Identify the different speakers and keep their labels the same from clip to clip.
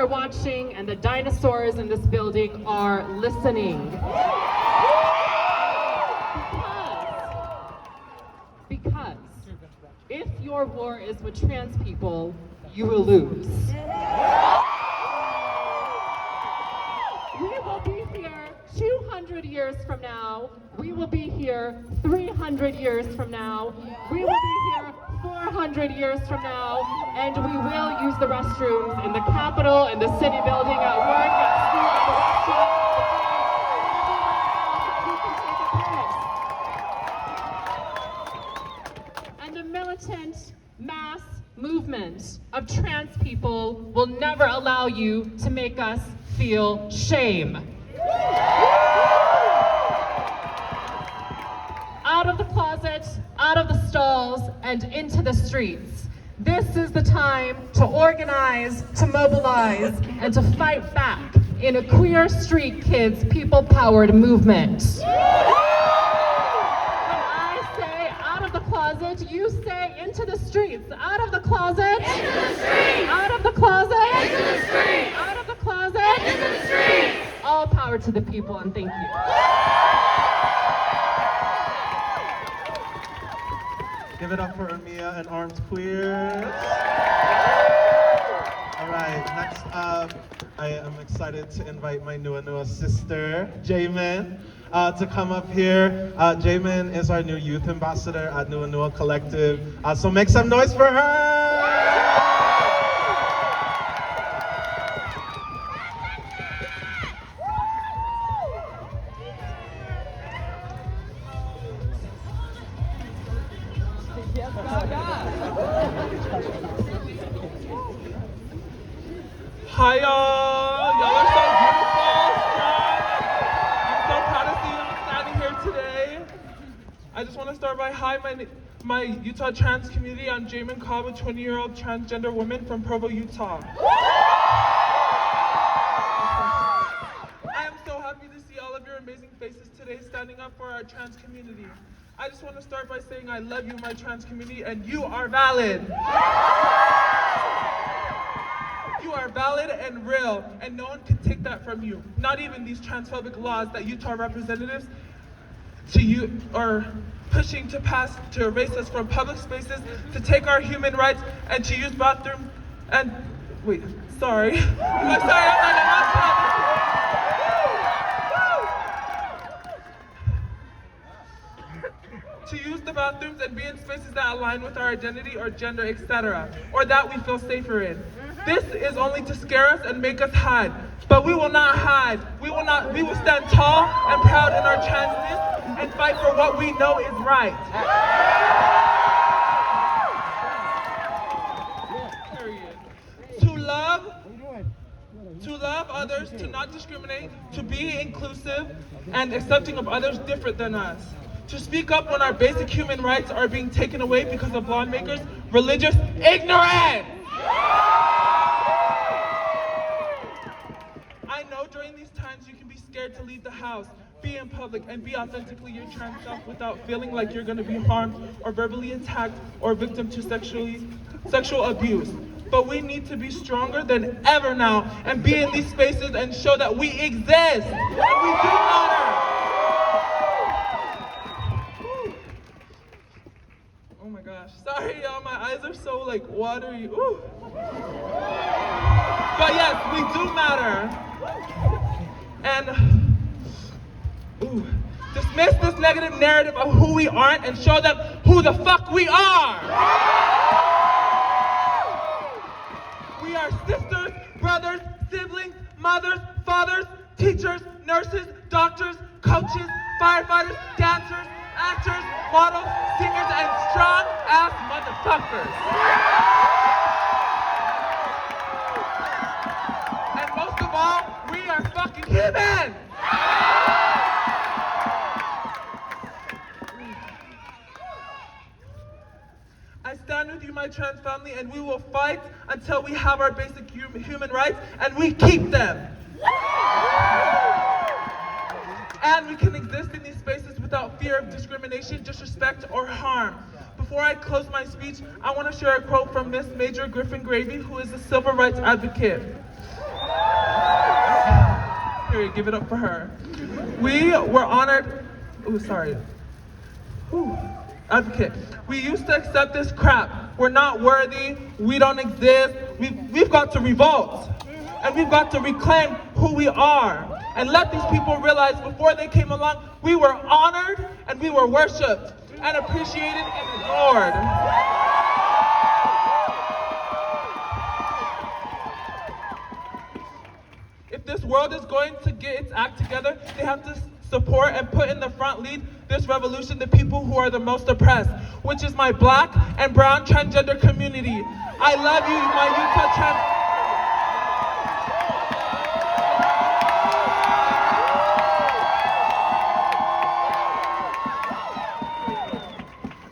Speaker 1: watching and the dinosaurs in this building are listening. Because if your war is with trans people, you will lose. We will be here 200 years from now. We will be here 300 years from now. We will be here 400 years from now. And we will use the restrooms in the Capitol, in the city building, at work, at school, at the restaurant. And the militant mass movement of trans people will never allow you to make us feel shame. Out of the closet, out of the stalls, and into the streets. This is the time to organize, to mobilize, and to fight back in a queer street kids people-powered movement. When I say out of the closet, you say into the streets. Out of the closet. Into the streets. Out of the closet. Into the streets. Out of the closet. Into the streets. All power to the people, and thank you.
Speaker 2: Give it up for Amia and Armed Queers. All right, next up, I am excited to invite my Nua sister, Jamin, to come up here. Jamin is our new youth ambassador at Nua Collective. So make some noise for her!
Speaker 3: Hi y'all! Y'all are so beautiful, strong. I'm so proud to see y'all standing here today. I just want to start by my Utah trans community. I'm Jamin Cobb, a 20-year-old transgender woman from Provo, Utah. I am so happy to see all of your amazing faces today standing up for our trans community. I just want to start by saying I love you, my trans community, and you are valid. You are valid and real, and no one can take that from you. Not even these transphobic laws that Utah representatives are pushing to pass to erase us from public spaces, to take our human rights, and to use bathrooms and wait, sorry. I'm sorry, I'm not emotional. To use the bathrooms and be in spaces that align with our identity or gender, etc., or that we feel safer in. This is only to scare us and make us hide, but we will not hide. We will stand tall and proud in our transness and fight for what we know is right. Period. To love others, to not discriminate, to be inclusive and accepting of others different than us. To speak up when our basic human rights are being taken away because of lawmakers' religious ignorance. I know during these times you can be scared to leave the house, be in public, and be authentically your trans self without feeling like you're going to be harmed or verbally attacked or victim to sexual abuse. But we need to be stronger than ever now and be in these spaces and show that we exist and we do matter. Oh my gosh, sorry y'all, my eyes are so like watery. Ooh. But yes, we do matter. And dismiss this negative narrative of who we aren't and show them who the fuck we are. We are sisters, brothers, siblings, mothers, fathers, teachers, nurses, doctors, coaches, firefighters, dancers, actors, models, singers, and strong-ass motherfuckers. And most of all, we are fucking humans! I stand with you, my trans family, and we will fight until we have our basic human rights, and we keep them. And we can exist in these spaces without fear of discrimination, disrespect, or harm. Before I close my speech, I want to share a quote from Miss Major Griffin Gravy, who is a civil rights advocate. Period, give it up for her. We were honored, advocate. We used to accept this crap. We're not worthy, we don't exist. We've got to revolt. And we've got to reclaim who we are. And let these people realize before they came along, we were honored and we were worshipped and appreciated and adored. If this world is going to get its act together, they have to support and put in the front lead this revolution the people who are the most oppressed, which is my Black and brown transgender community. I love you, my Utah trans.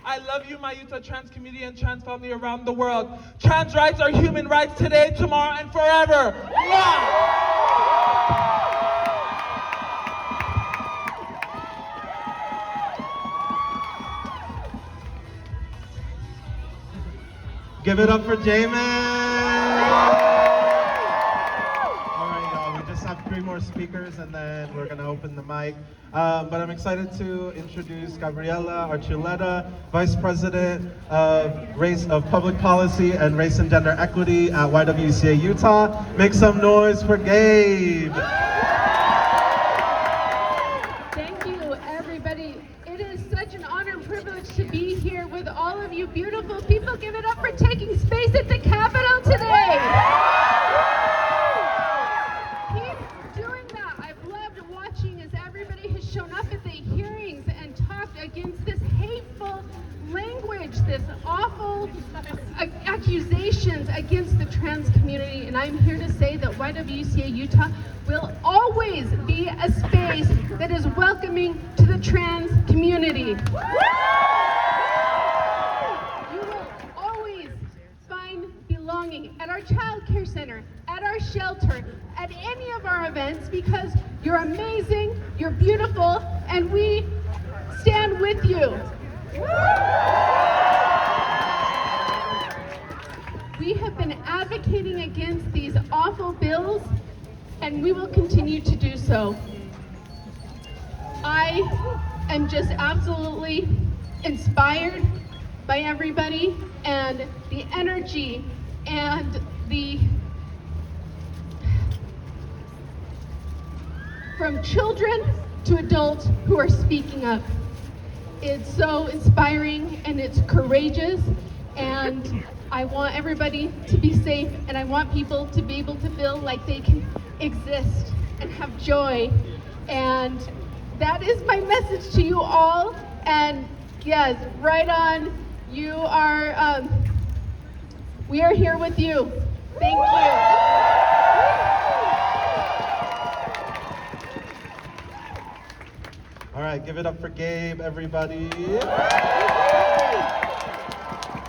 Speaker 3: I love you, my Utah trans community and trans family around the world. Trans rights are human rights today, tomorrow, and forever. Mwah!
Speaker 2: Give it up for Jamin! All right, y'all, we just have 3 more speakers and then we're gonna open the mic. But I'm excited to introduce Gabriela Archuleta, Vice President of Public Policy and Race and Gender Equity at YWCA Utah. Make some noise for Gabe.
Speaker 4: Thank you, everybody. It is such an honor and privilege to be here with all of you beautiful people. Give it up for taking space at the Capitol today. Keep doing that. I've loved watching as everybody has shown up at the hearings and talked against this hateful language, this awful accusations against the trans community. And I'm here to say that YWCA Utah will always be a space that is welcoming to the trans community. You will always find belonging at our child care center, at our shelter, at any of our events, because you're amazing, you're beautiful, and we stand with you. We have been advocating against these awful bills, and we will continue to do so. I am just absolutely inspired by everybody and the energy and from children to adults who are speaking up. It's so inspiring and it's courageous, and I want everybody to be safe, and I want people to be able to feel like they can exist and have joy. And that is my message to you all. And yes, right on, you are, we are here with you. Thank you.
Speaker 2: All right, give it up for Gabe, everybody.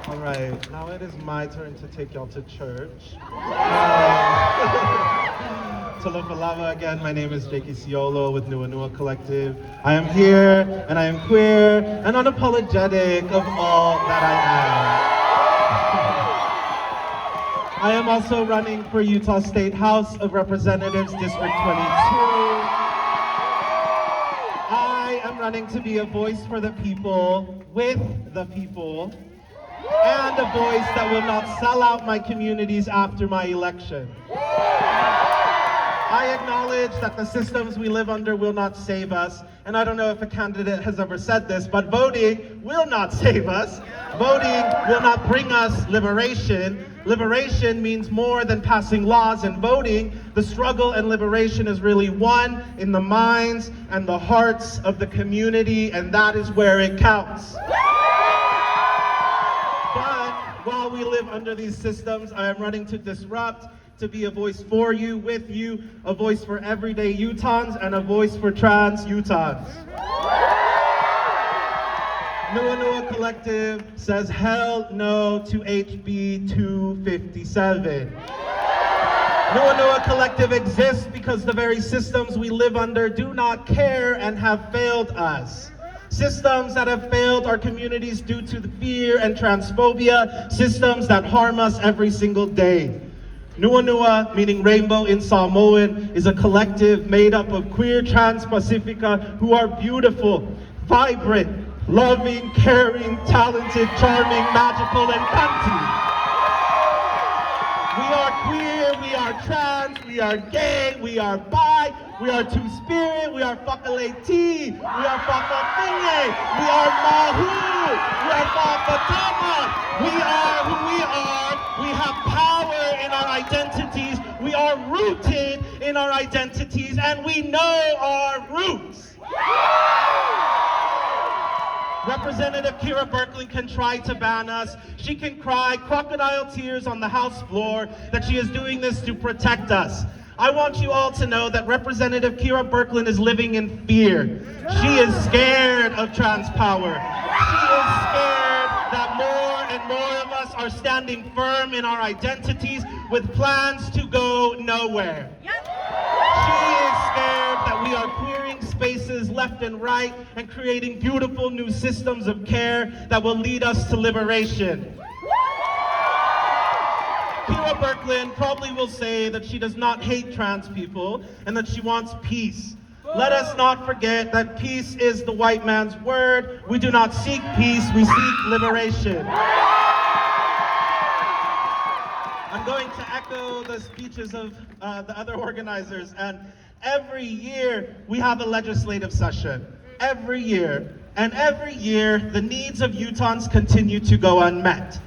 Speaker 2: All right, now it is my turn to take y'all to church. Talofa again, my name is Jakey Siolo with Siolo Collective. I am here, and I am queer, and unapologetic of all that I am. I am also running for Utah State House of Representatives, District 22. I am running to be a voice for the people, with the people, and a voice that will not sell out my communities after my election. I acknowledge that the systems we live under will not save us, and I don't know if a candidate has ever said this, but voting will not save us. Voting will not bring us liberation. Liberation means more than passing laws, and voting, the struggle and liberation is really one in the minds and the hearts of the community, and that is where it counts. But while we live under these systems, I am running to disrupt, to be a voice for you, with you, a voice for everyday Utahns, and a voice for trans Utahns. Siolo Collective says hell no to HB 257. Siolo Collective exists because the very systems we live under do not care and have failed us. Systems that have failed our communities due to the fear and transphobia, systems that harm us every single day. Nua Nua, meaning rainbow in Samoan, is a collective made up of queer trans Pacifica who are beautiful, vibrant, loving, caring, talented, charming, magical, and cunty. We are queer, we are trans, we are gay, we are bi, we are two-spirit, we are whakaleti, we are whakawhinge, we are mahu, we are whakatama. We are who we are, we have power in our identities, we are rooted in our identities, and we know our roots. Representative Kira Berkling can try to ban us. She can cry crocodile tears on the House floor that she is doing this to protect us. I want you all to know that Representative Kira Berkling is living in fear. She is scared of trans power. She is scared that more and more of us are standing firm in our identities with plans to go nowhere. She is scared that we are queering spaces left and right and creating beautiful new systems of care that will lead us to liberation. Kira Berkling probably will say that she does not hate trans people and that she wants peace. Let us not forget that peace is the white man's word. We do not seek peace, we seek liberation. I'm going to echo the speeches of the other organizers, and every year we have a legislative session. Every year. And every year the needs of Utahns continue to go unmet.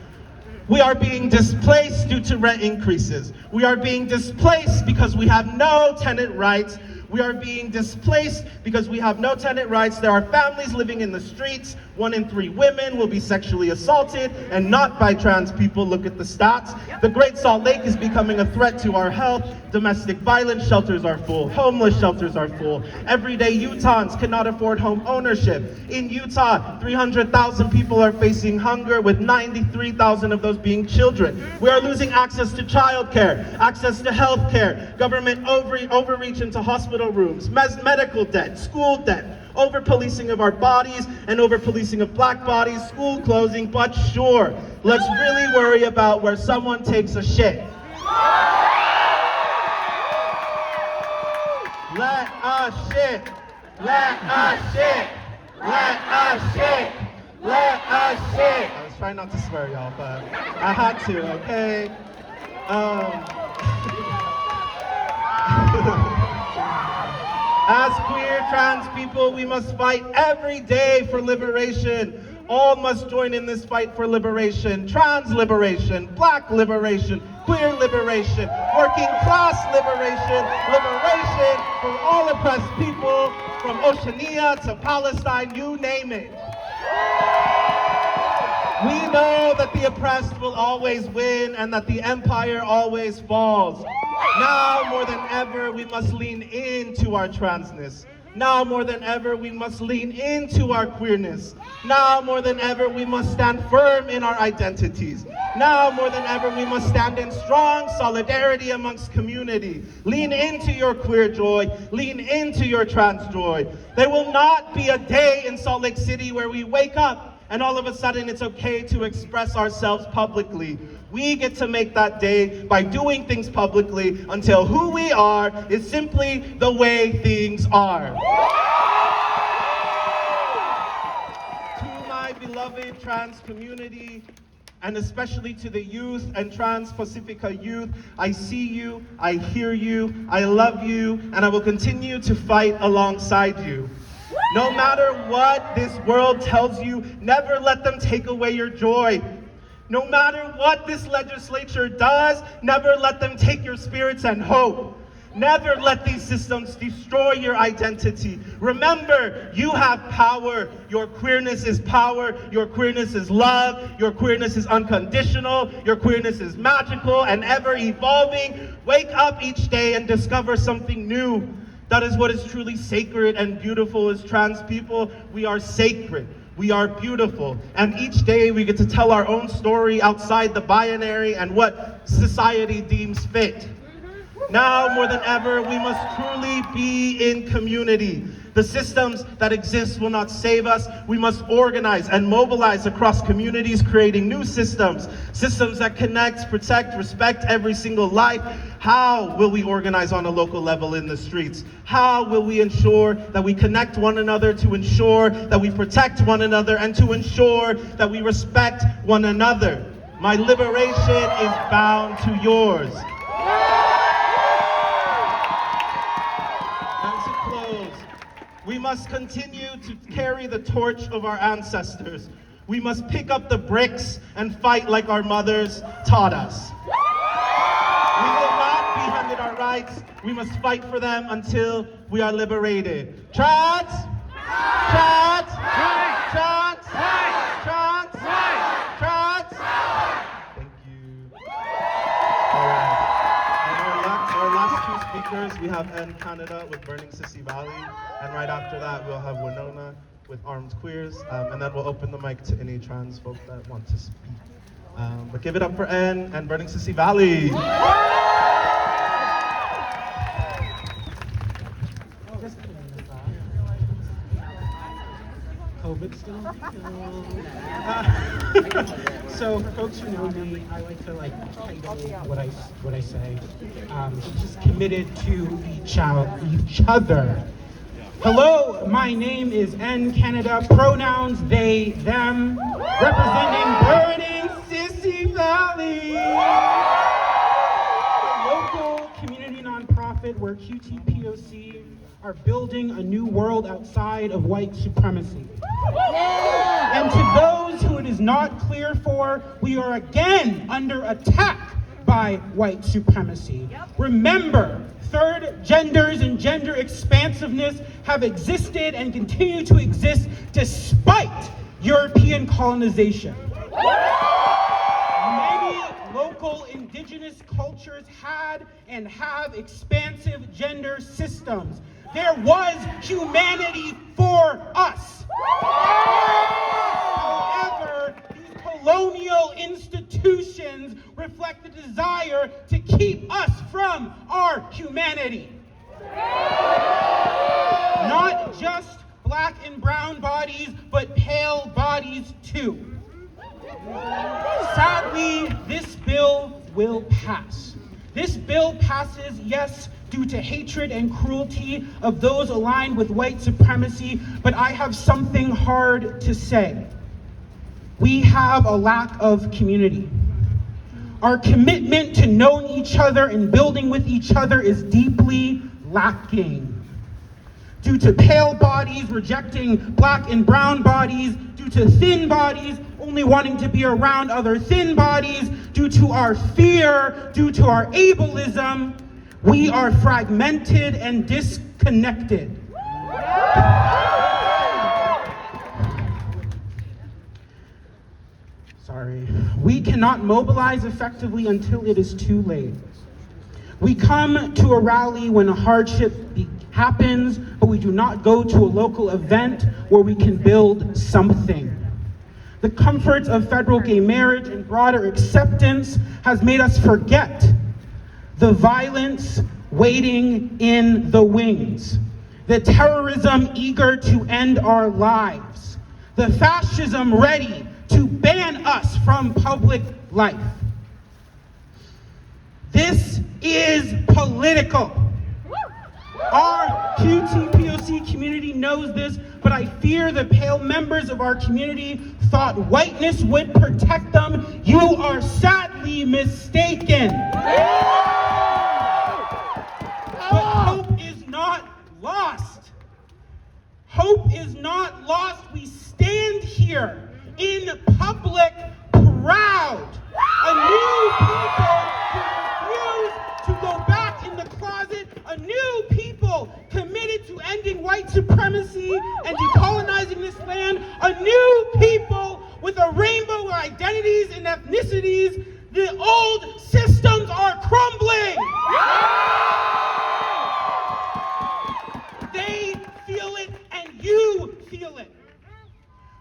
Speaker 2: We are being displaced due to rent increases. We are being displaced because we have no tenant rights. We are being displaced because we have no tenant rights. There are families living in the streets. 1 in 3 women will be sexually assaulted, and not by trans people. Look at the stats. The Great Salt Lake is becoming a threat to our health. Domestic violence shelters are full. Homeless shelters are full. Everyday Utahns cannot afford home ownership. In Utah, 300,000 people are facing hunger, with 93,000 of those being children. We are losing access to childcare, access to health care, government overreach into hospital rooms, medical debt, school debt, over-policing of our bodies and over-policing of black bodies, school closing. But sure, let's really worry about where someone takes a shit. Let us shit. Let us shit. Let us shit. Let us shit. I was trying not to swear, y'all, but I had to, okay? As queer trans people, we must fight every day for liberation. All must join in this fight for liberation. Trans liberation, black liberation, queer liberation, working class liberation, liberation for all oppressed people, from Oceania to Palestine, you name it. We know that the oppressed will always win and that the empire always falls. Now more than ever, we must lean into our transness. Now more than ever, we must lean into our queerness. Now more than ever, we must stand firm in our identities. Now more than ever, we must stand in strong solidarity amongst community. Lean into your queer joy. Lean into your trans joy. There will not be a day in Salt Lake City where we wake up and all of a sudden it's okay to express ourselves publicly. We get to make that day by doing things publicly until who we are is simply the way things are. To my beloved trans community, and especially to the youth and Trans Pacifica youth, I see you, I hear you, I love you, and I will continue to fight alongside you. No matter what this world tells you, never let them take away your joy. No matter what this legislature does, never let them take your spirits and hope. Never let these systems destroy your identity. Remember, you have power. Your queerness is power. Your queerness is love. Your queerness is unconditional. Your queerness is magical and ever evolving. Wake up each day and discover something new. That is what is truly sacred and beautiful as trans people. We are sacred. We are beautiful. And each day we get to tell our own story outside the binary and what society deems fit. Now more than ever, we must truly be in community. The systems that exist will not save us. We must organize and mobilize across communities, creating new systems, systems that connect, protect, respect every single life. How will we organize on a local level in the streets? How will we ensure that we connect one another, to ensure that we protect one another, and to ensure that we respect one another? My liberation is bound to yours. And to close, we must continue to carry the torch of our ancestors. We must pick up the bricks and fight like our mothers taught us. We will not be handed our rights. We must fight for them until we are liberated. Trans! Trans! Trans! Trans! Trans! Thank you. All right. And our last two speakers, we have N Canada with Burning Sissy Valley, and right after that we'll have Winona with Armed Queers, and then we'll open the mic to any trans folk that want to speak. But give it up for N and Burning Sissy Valley.
Speaker 5: COVID still? So for folks who know me, I like to title what I say. Just committed to each other. Hello, my name is N Canada, pronouns they, them, representing Burning Sissy Valley, a local community nonprofit where QTPOC are building a new world outside of white supremacy. And to those who it is not clear for, we are again under attack by white supremacy. Remember, third genders and gender expansiveness have existed and continue to exist despite European colonization. Many local indigenous cultures had and have expansive gender systems. There was humanity for us. However, these colonial institutions reflect the desire to keep us from our humanity. Not just black and brown bodies, but pale bodies too. Sadly, this bill will pass. This bill passes, yes, due to hatred and cruelty of those aligned with white supremacy, but I have something hard to say. We have a lack of community. Our commitment to knowing each other and building with each other is deeply lacking. Due to pale bodies rejecting black and brown bodies, due to thin bodies only wanting to be around other thin bodies, due to our fear, due to our ableism, we are fragmented and disconnected. Sorry. We cannot mobilize effectively until it is too late. We come to a rally when a hardship happens, but we do not go to a local event where we can build something. The comforts of federal gay marriage and broader acceptance has made us forget the violence waiting in the wings, the terrorism eager to end our lives, the fascism ready to ban us from public life. This is political. Our QTPOC community knows this, but I fear the pale members of our community thought whiteness would protect them. You are sadly mistaken. But hope is not lost. Hope is not lost. We stand here in public proud. A new people who refuse to go back in the closet. A new people committed to ending white supremacy and decolonizing this land. A new people with a rainbow of identities and ethnicities. The old systems are crumbling. They feel it and you feel it.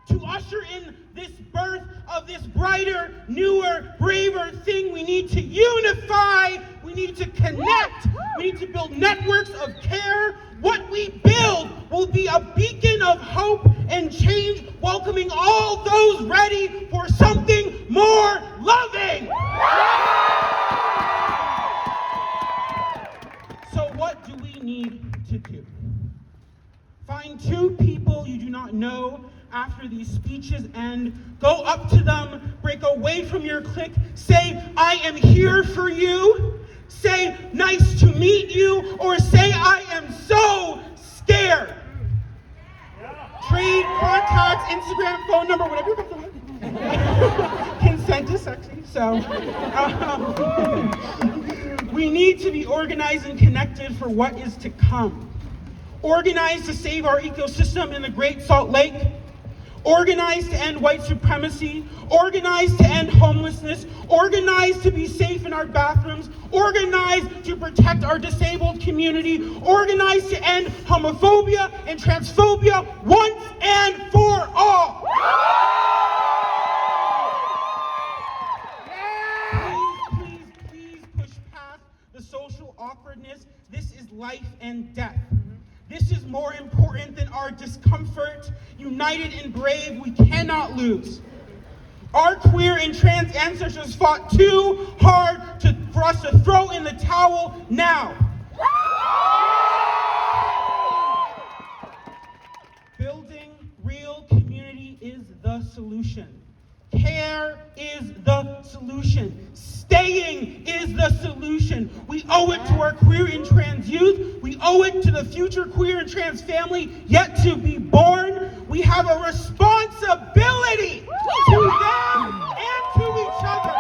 Speaker 5: To usher in this birth of this brighter, newer, braver thing, we need to unify, we need to connect, we need to build networks of care. What we build will be a beacon of hope and change, welcoming all those ready for something more loving. So what do we need to do? Find two people you do not know after these speeches end. Go up to them, break away from your clique, say, I am here for you. Say, nice to meet you, or say, I am so scared. Trade contacts, Instagram, phone number, whatever you got. Consent is sexy, so. We need to be organized and connected for what is to come. Organized to save our ecosystem in the Great Salt Lake. Organized to end white supremacy. Organized to end homelessness. Organized to be safe in our bathrooms. Organized to protect our disabled community. Organized to end homophobia and transphobia once and for all. Please push past the social awkwardness. This is life and death. This is more important than our discomfort. United and brave, we cannot lose. Our queer and trans ancestors fought too hard for us to throw in the towel now. Building real community is the solution. Care is the solution. Staying is the solution. We owe it to our queer and trans youth. We owe it to the future queer and trans family yet to be born. We have a responsibility to them and to each other.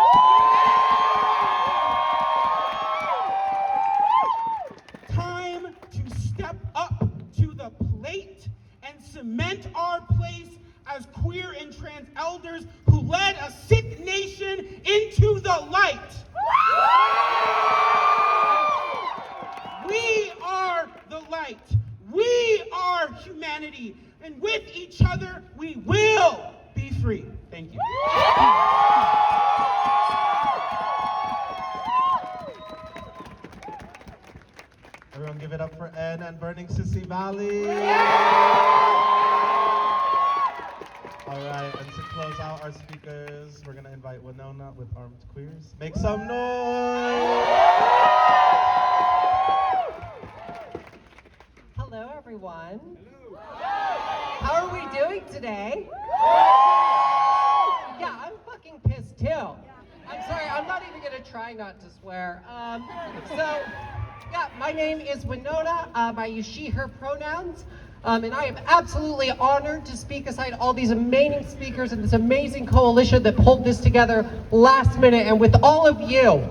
Speaker 5: Time to step up to the plate and cement our place as queer and trans elders who led a sick nation into the light. We are the light. We are humanity. And with each other, we will be free. Thank you.
Speaker 2: Everyone give it up for Ed and Burning Sissy Valley. All right, and to close out our speakers, we're gonna invite Winona with Armed Queers. Make some noise!
Speaker 6: Hello, everyone. Hello. How are we doing today? Yeah, I'm fucking pissed too. I'm sorry, I'm not even gonna try not to swear. Yeah, my name is Winona. I use she, her pronouns. And I am absolutely honored to speak aside all these amazing speakers and this amazing coalition that pulled this together last minute and with all of you.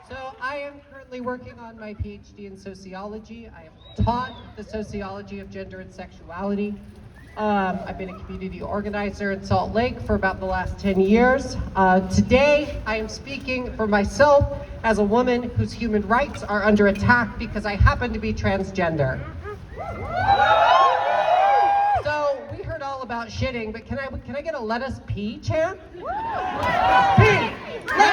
Speaker 6: So I am currently working on my PhD in sociology. I have taught the sociology of gender and sexuality. I've been a community organizer in Salt Lake for about the last 10 years. Today, I am speaking for myself as a woman whose human rights are under attack because I happen to be transgender. So we heard all about shitting, but can I get a let us pee chant? Pee! Let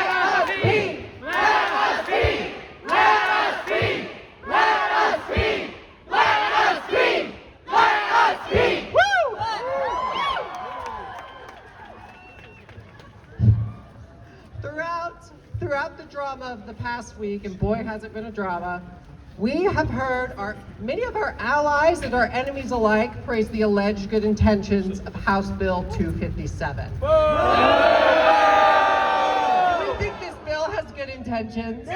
Speaker 6: us pee! Let us pee! Let us pee! Let us pee! Let us pee! Let us pee! Throughout the drama of the past week, and boy has it been a drama, we have heard many of our allies and our enemies alike praise the alleged good intentions of House Bill 257. Do we think this bill has good intentions? No!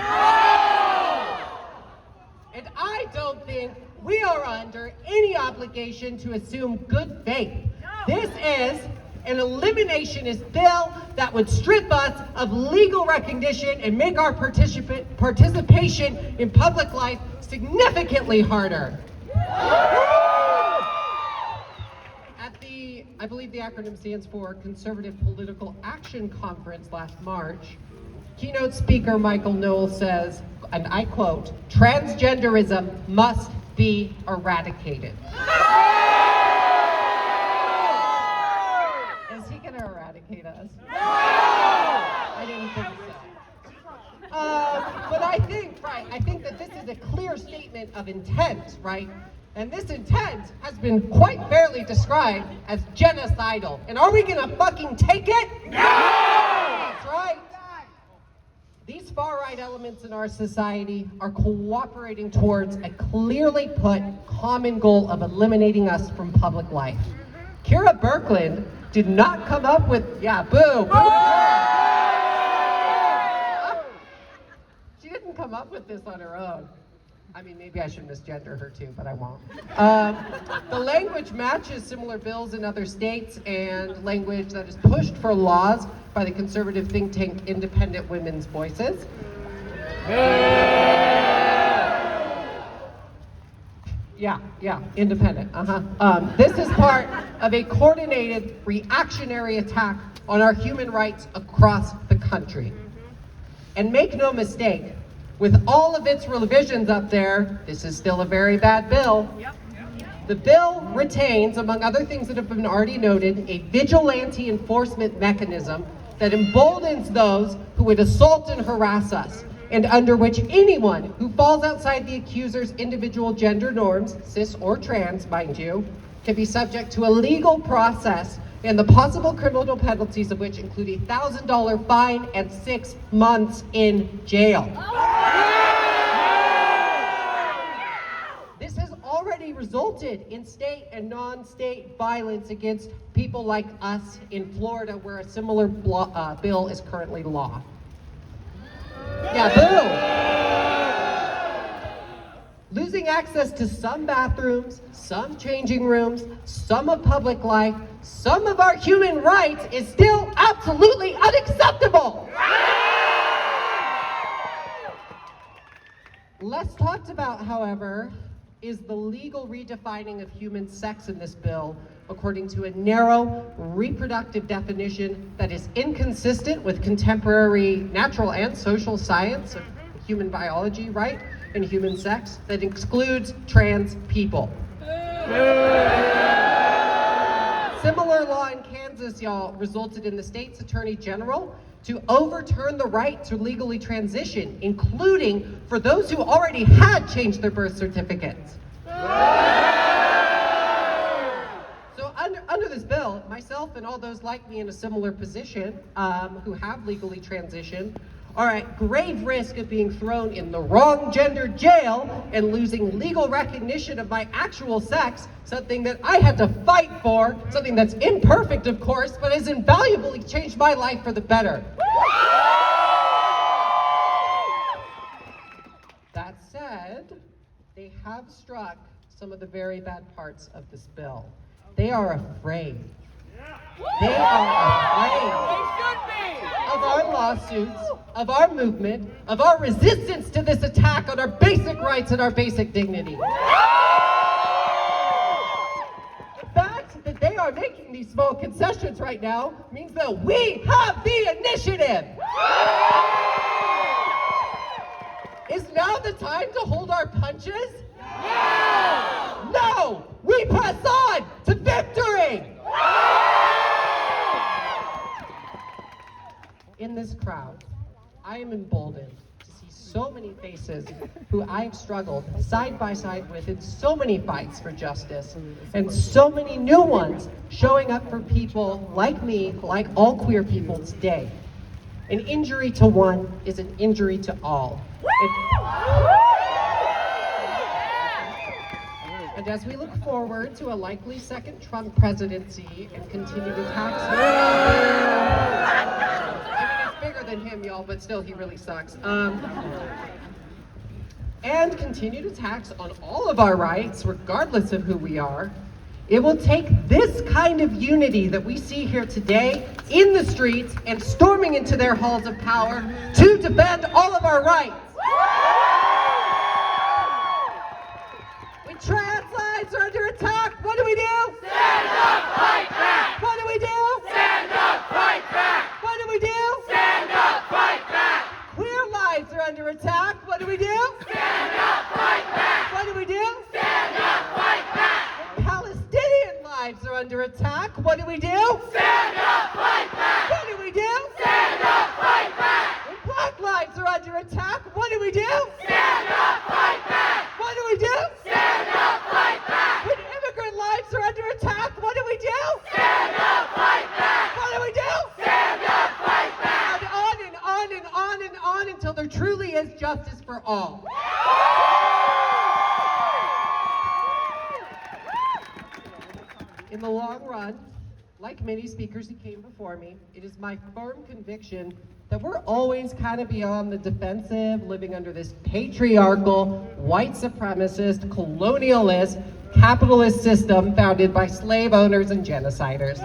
Speaker 6: And I don't think we are under any obligation to assume good faith. No. This is an eliminationist bill that would strip us of legal recognition and make our participation in public life significantly harder. At the, I believe the acronym stands for Conservative Political Action Conference last March, keynote speaker Michael Noel says, and I quote, "Transgenderism must be eradicated." Eradicate us? No! I didn't think so. But I think, right, I think that this is a clear statement of intent, right? And this intent has been quite fairly described as genocidal. And are we gonna fucking take it? No! That's right. These far-right elements in our society are cooperating towards a clearly put common goal of eliminating us from public life. Kira Birkland did not come up with, yeah, boo, boo. She didn't come up with this on her own. I mean, maybe I should misgender her too, but I won't. The language matches similar bills in other states and language that is pushed for laws by the conservative think tank Independent Women's Voices. Yeah, independent, This is part of a coordinated reactionary attack on our human rights across the country. And make no mistake, with all of its revisions up there, this is still a very bad bill. The bill retains, among other things that have been already noted, a vigilante enforcement mechanism that emboldens those who would assault and harass us, and under which anyone who falls outside the accuser's individual gender norms, cis or trans, mind you, can be subject to a legal process and the possible criminal penalties of which include a $1,000 fine and 6 months in jail. This has already resulted in state and non-state violence against people like us in Florida, where a similar bill is currently law. Yeah, boo! Losing access to some bathrooms, some changing rooms, some of public life, some of our human rights is still absolutely unacceptable! Less talked about, however, is the legal redefining of human sex in this bill according to a narrow reproductive definition that is inconsistent with contemporary natural and social science of human biology, right, and human sex, that excludes trans people. Similar law in Kansas, y'all, resulted in the state's attorney general to overturn the right to legally transition, including for those who already had changed their birth certificates. So under this bill, myself and all those like me in a similar position who have legally transitioned are at grave risk of being thrown in the wrong gender jail and losing legal recognition of my actual sex, something that I had to fight for, something that's imperfect, of course, but has invaluably changed my life for the better. That said, they have struck some of the very bad parts of this bill. They are afraid. They are afraid of our lawsuits, of our movement, of our resistance to this attack on our basic rights and our basic dignity. The fact that they are making these small concessions right now means that we have the initiative. Is now the time to hold our punches? No! No! We press on to victory! In this crowd, I am emboldened to see so many faces who I've struggled side by side with in so many fights for justice, and so many new ones showing up for people like me, like all queer people today. An injury to one is an injury to all. And as we look forward to a likely second Trump presidency and continued attacks, bigger than him, y'all, but still, he really sucks. And continued attacks on all of our rights, regardless of who we are, it will take this kind of unity that we see here today in the streets and storming into their halls of power to defend all of our rights. When trans lives are under attack, what do we do?
Speaker 7: Stand up, fight back!
Speaker 6: What do we do?
Speaker 7: Stand up, fight back!
Speaker 6: What do we do?
Speaker 7: Stand up, fight back!
Speaker 6: Queer lives are under attack, what do we do?
Speaker 7: Stand up, fight back!
Speaker 6: What do we do?
Speaker 7: Stand up, fight back!
Speaker 6: When Palestinian lives are under attack, what do we do?
Speaker 7: Stand up, fight back!
Speaker 6: What do we do?
Speaker 7: Stand up, fight back!
Speaker 6: When Black lives are under attack, what do we do?
Speaker 7: Stand
Speaker 6: truly is justice for all. In the long run, like many speakers who came before me, it is my firm conviction that we're always kind of beyond the defensive, living under this patriarchal, white supremacist, colonialist, capitalist system founded by slave owners and genociders.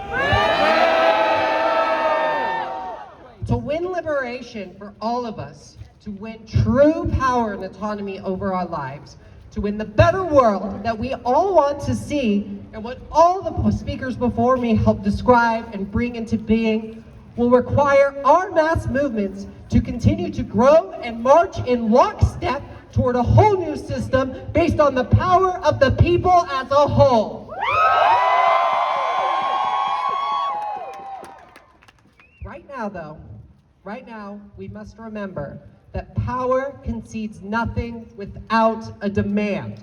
Speaker 6: To win liberation for all of us, to win true power and autonomy over our lives, to win the better world that we all want to see, and what all the speakers before me helped describe and bring into being, will require our mass movements to continue to grow and march in lockstep toward a whole new system based on the power of the people as a whole. Right now, though, we must remember that power concedes nothing without a demand.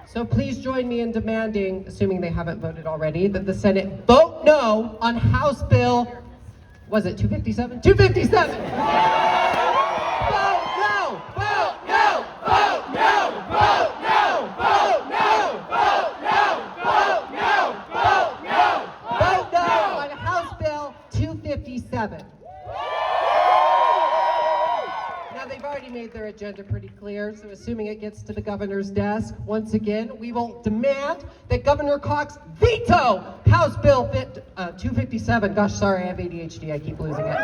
Speaker 6: So please join me in demanding, assuming they haven't voted already, that the Senate vote no on House Bill, was it 257? 257! Vote no! Vote no! Vote no! Vote no! Vote no! Vote no! Vote no! Vote no! Vote no on House Bill 257. Now, they've already made their agenda pretty clear, so assuming it gets to the governor's desk, once again, we will demand that Governor Cox veto House Bill 257. Gosh, sorry, I have ADHD, I keep losing it.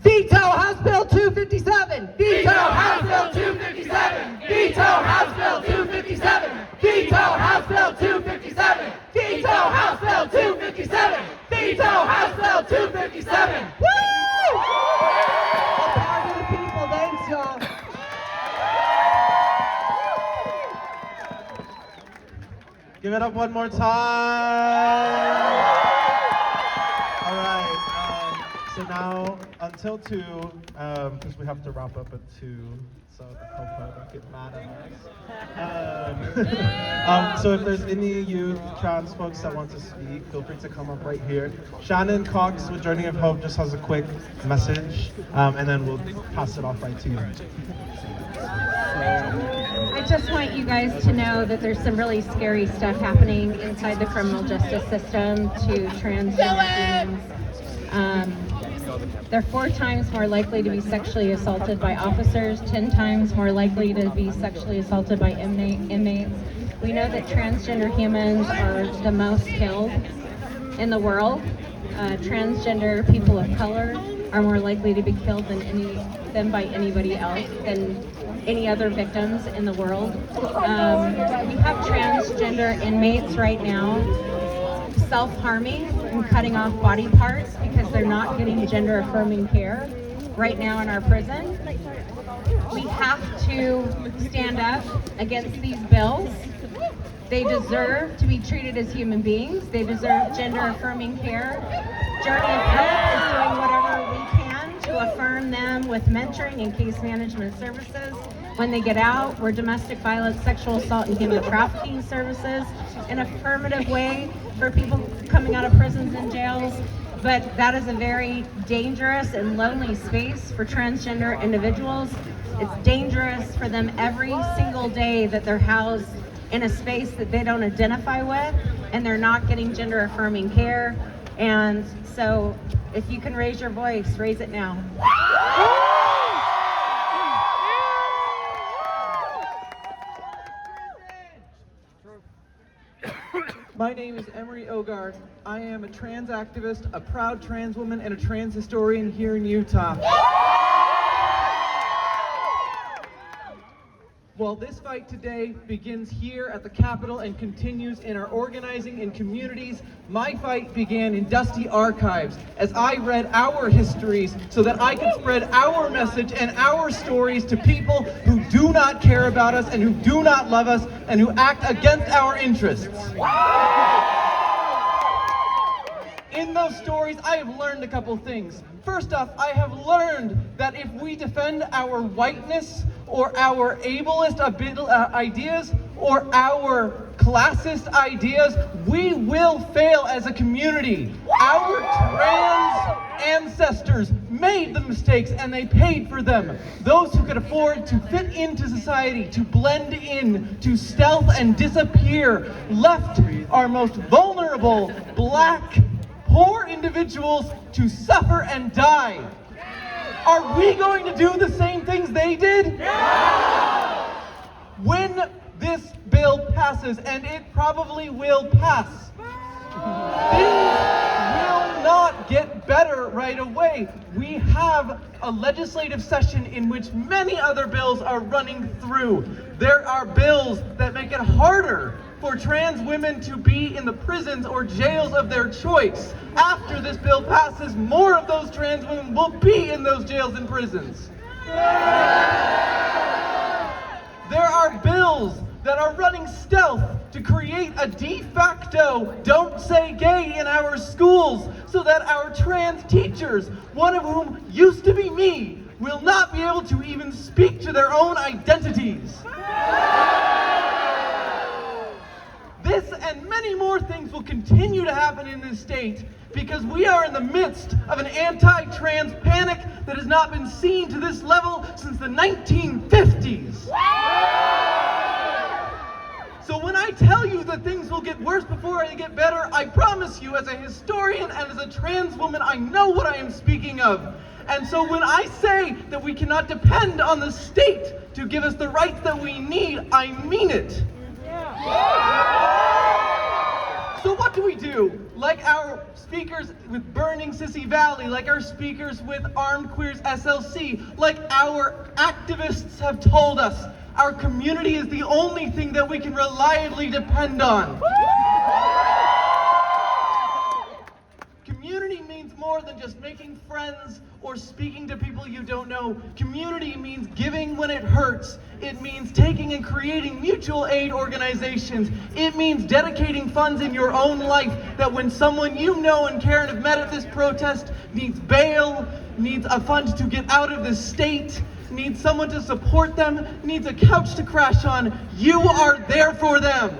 Speaker 6: Veto House Bill 257! Veto House Bill 257! Veto House Bill 257! Veto House Bill 257! Veto House Bill 257! Veto House Bill 257! Woo! The power to the people, thanks y'all.
Speaker 2: Give it up one more time. All right. So now until 2, because we have to wrap up at 2, so the Copa don't get mad at us. So if there's any youth, trans folks that want to speak, feel free to come up right here. Shannon Cox with Journey of Hope just has a quick message, and then we'll pass it off right to you.
Speaker 8: I just want you guys to know that there's some really scary stuff happening inside the criminal justice system to transgender beings. They're 4 times more likely to be sexually assaulted by officers, 10 times more likely to be sexually assaulted by inmates. We know that transgender humans are the most killed in the world. Transgender people of color are more likely to be killed than by anybody else, than any other victims in the world. We have transgender inmates right now self-harming and cutting off body parts because they're not getting gender-affirming care right now in our prison. We have to stand up against these bills. They deserve to be treated as human beings. They deserve gender-affirming care. Journey of Hope is doing whatever we can to affirm them with mentoring and case management services when they get out. We're domestic violence, sexual assault, and human trafficking services, an affirmative way for people coming out of prisons and jails. But that is a very dangerous and lonely space for transgender individuals. It's dangerous for them every single day that they're housed in a space that they don't identify with, and they're not getting gender affirming care. And so if you can raise your voice, raise it now.
Speaker 9: My name is Emery Ogard. I am a trans activist, a proud trans woman, and a trans historian here in Utah. Well, this fight today begins here at the Capitol and continues in our organizing in communities. My fight began in dusty archives as I read our histories so that I could spread our message and our stories to people who do not care about us and who do not love us and who act against our interests. In those stories, I have learned a couple things. First off, I have learned that if we defend our whiteness or our ableist ideas, or our classist ideas, we will fail as a community. Our trans ancestors made the mistakes and they paid for them. Those who could afford to fit into society, to blend in, to stealth and disappear, left our most vulnerable, black, poor individuals to suffer and die. Are we going to do the same things they did? No! When this bill passes, and it probably will pass, things will not get better right away. We have a legislative session in which many other bills are running through. There are bills that make it harder for trans women to be in the prisons or jails of their choice. After this bill passes, more of those trans women will be in those jails and prisons. There are bills that are running stealth to create a de facto "don't say gay" in our schools so that our trans teachers, one of whom used to be me, will not be able to even speak to their own identities. This and many more things will continue to happen in this state because we are in the midst of an anti-trans panic that has not been seen to this level since the 1950s. So when I tell you that things will get worse before they get better, I promise you, as a historian and as a trans woman, I know what I am speaking of. And so when I say that we cannot depend on the state to give us the rights that we need, I mean it. So what do we do? Like our speakers with Burning Sissy Valley, like our speakers with Armed Queers SLC, like our activists have told us, our community is the only thing that we can reliably depend on. Community means more than just making friends or speaking to people you don't know. Community means giving when it hurts. It means taking and creating mutual aid organizations. It means dedicating funds in your own life that when someone you know and care and have met at this protest needs bail, needs a fund to get out of this state, needs someone to support them, needs a couch to crash on, you are there for them.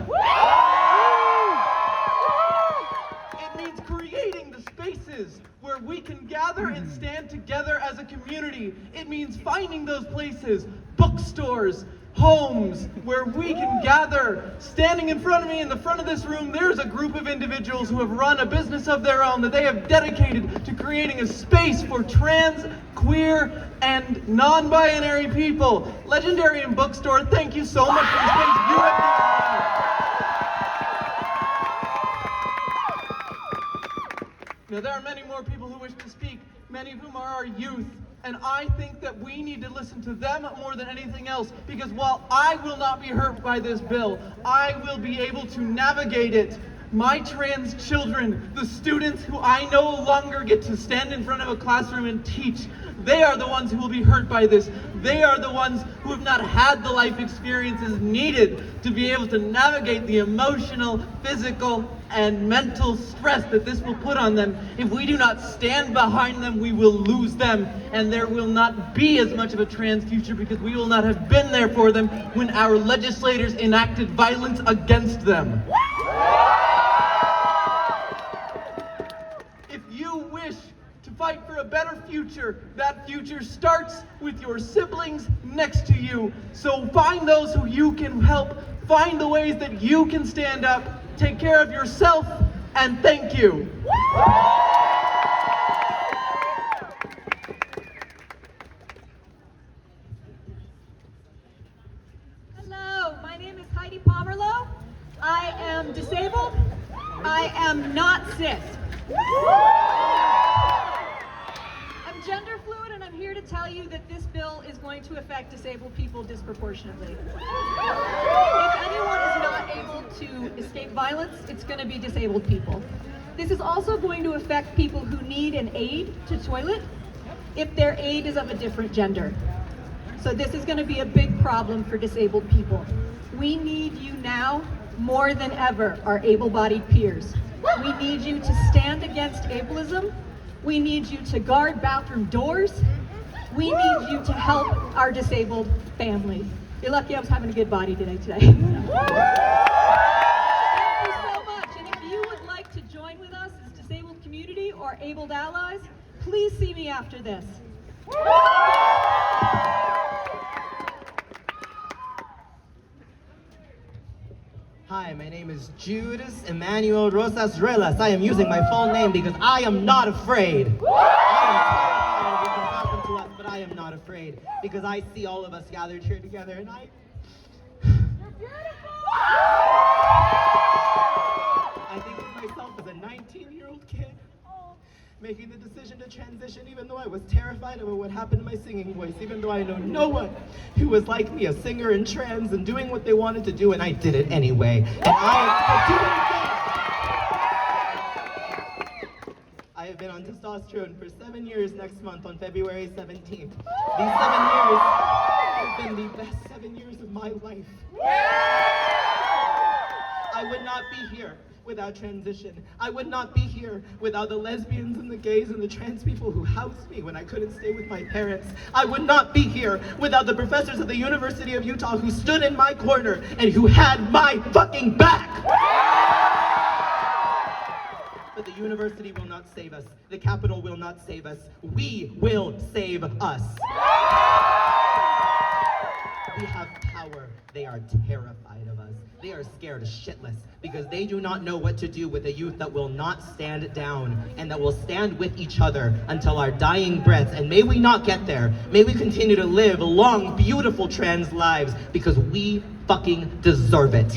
Speaker 9: It means creating the spaces where we can gather and stand together as a community. It means finding those places, bookstores, homes, where we can gather. Standing in front of me in the front of this room, there's a group of individuals who have run a business of their own that they have dedicated to creating a space for trans, queer, and non-binary people. Legendarium Bookstore, thank you so much for the space you have given me. Now, there are many more people who wish to speak, many of whom are our youth. And I think that we need to listen to them more than anything else, because while I will not be hurt by this bill, I will be able to navigate it. My trans children, the students who I no longer get to stand in front of a classroom and teach, they are the ones who will be hurt by this. They are the ones who have not had the life experiences needed to be able to navigate the emotional, physical, and mental stress that this will put on them. If we do not stand behind them, we will lose them, and there will not be as much of a trans future because we will not have been there for them when our legislators enacted violence against them. If you wish to fight for a better future, that future starts with your siblings next to you. So find those who you can help, find the ways that you can stand up, take care of yourself, and thank you.
Speaker 10: Hello, my name is Heidi Pomerlow. I am disabled. I am not cis. I'm gender fluid, and I'm here to tell you that this bill is going to affect disabled people disproportionately. If anyone is not able to escape violence, it's going to be disabled people. This is also going to affect people who need an aid to toilet if their aid is of a different gender. So this is going to be a big problem for disabled people. We need you now more than ever, our able-bodied peers. We need you to stand against ableism. We need you to guard bathroom doors. We need you to help our disabled families. You're lucky I was having a good body today. Thank you so much. And if you would like to join with us as disabled community or abled allies, please see me after this.
Speaker 11: Hi, my name is Judas Emmanuel Rosas Relas. I am using my full name because I am not afraid. I am terrified of what can happen to us, but I am not afraid because I see all of us gathered here together and I think of myself as a 19-year-old kid making the decision to transition, even though I was terrified of what would happen to my singing voice, even though I know no one who was like me, a singer and trans and doing what they wanted to do, and I did it anyway. And I have been on testosterone for 7 years next month on February 17th. These 7 years have been the best 7 years of my life. I would not be here without transition. I would not be here without the lesbians and the gays and the trans people who housed me when I couldn't stay with my parents. I would not be here without the professors at the University of Utah who stood in my corner and who had my fucking back. But the university will not save us. The Capitol will not save us. We will save us. We have power. They are terrified of us. They are scared shitless because they do not know what to do with a youth that will not stand down and that will stand with each other until our dying breaths. And may we not get there. May we continue to live long, beautiful trans lives because we fucking deserve it.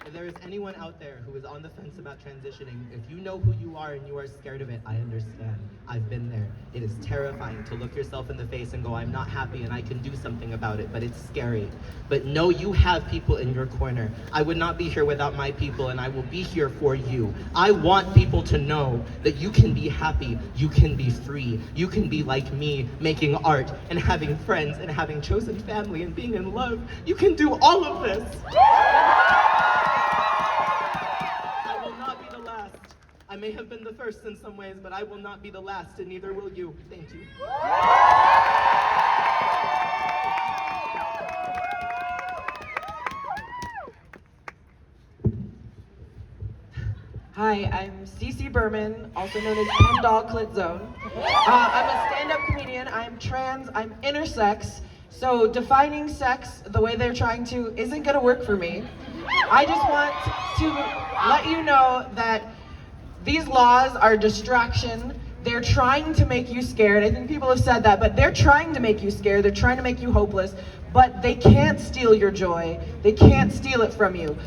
Speaker 11: If there is anyone out there who is on the fence about transitioning, if you know who you are and you are scared of it, I understand. I've been there. It is terrifying to look yourself in the face and go, I'm not happy and I can do something about it, but it's scary. But know you have people in your corner. I would not be here without my people and I will be here for you. I want people to know that you can be happy, you can be free, you can be like me, making art and having friends and having chosen family and being in love. You can do all of this. I may have been the first in some ways, but I will not be the last, and neither will you. Thank you.
Speaker 12: Hi, I'm Cece Berman, also known as M-Dog Clit Zone. I'm a stand-up comedian, I'm trans, I'm intersex, so defining sex the way they're trying to isn't gonna work for me. I just want to let you know that these laws are a distraction. They're trying to make you scared. I think people have said that, but they're trying to make you scared. They're trying to make you hopeless, but they can't steal your joy. They can't steal it from you.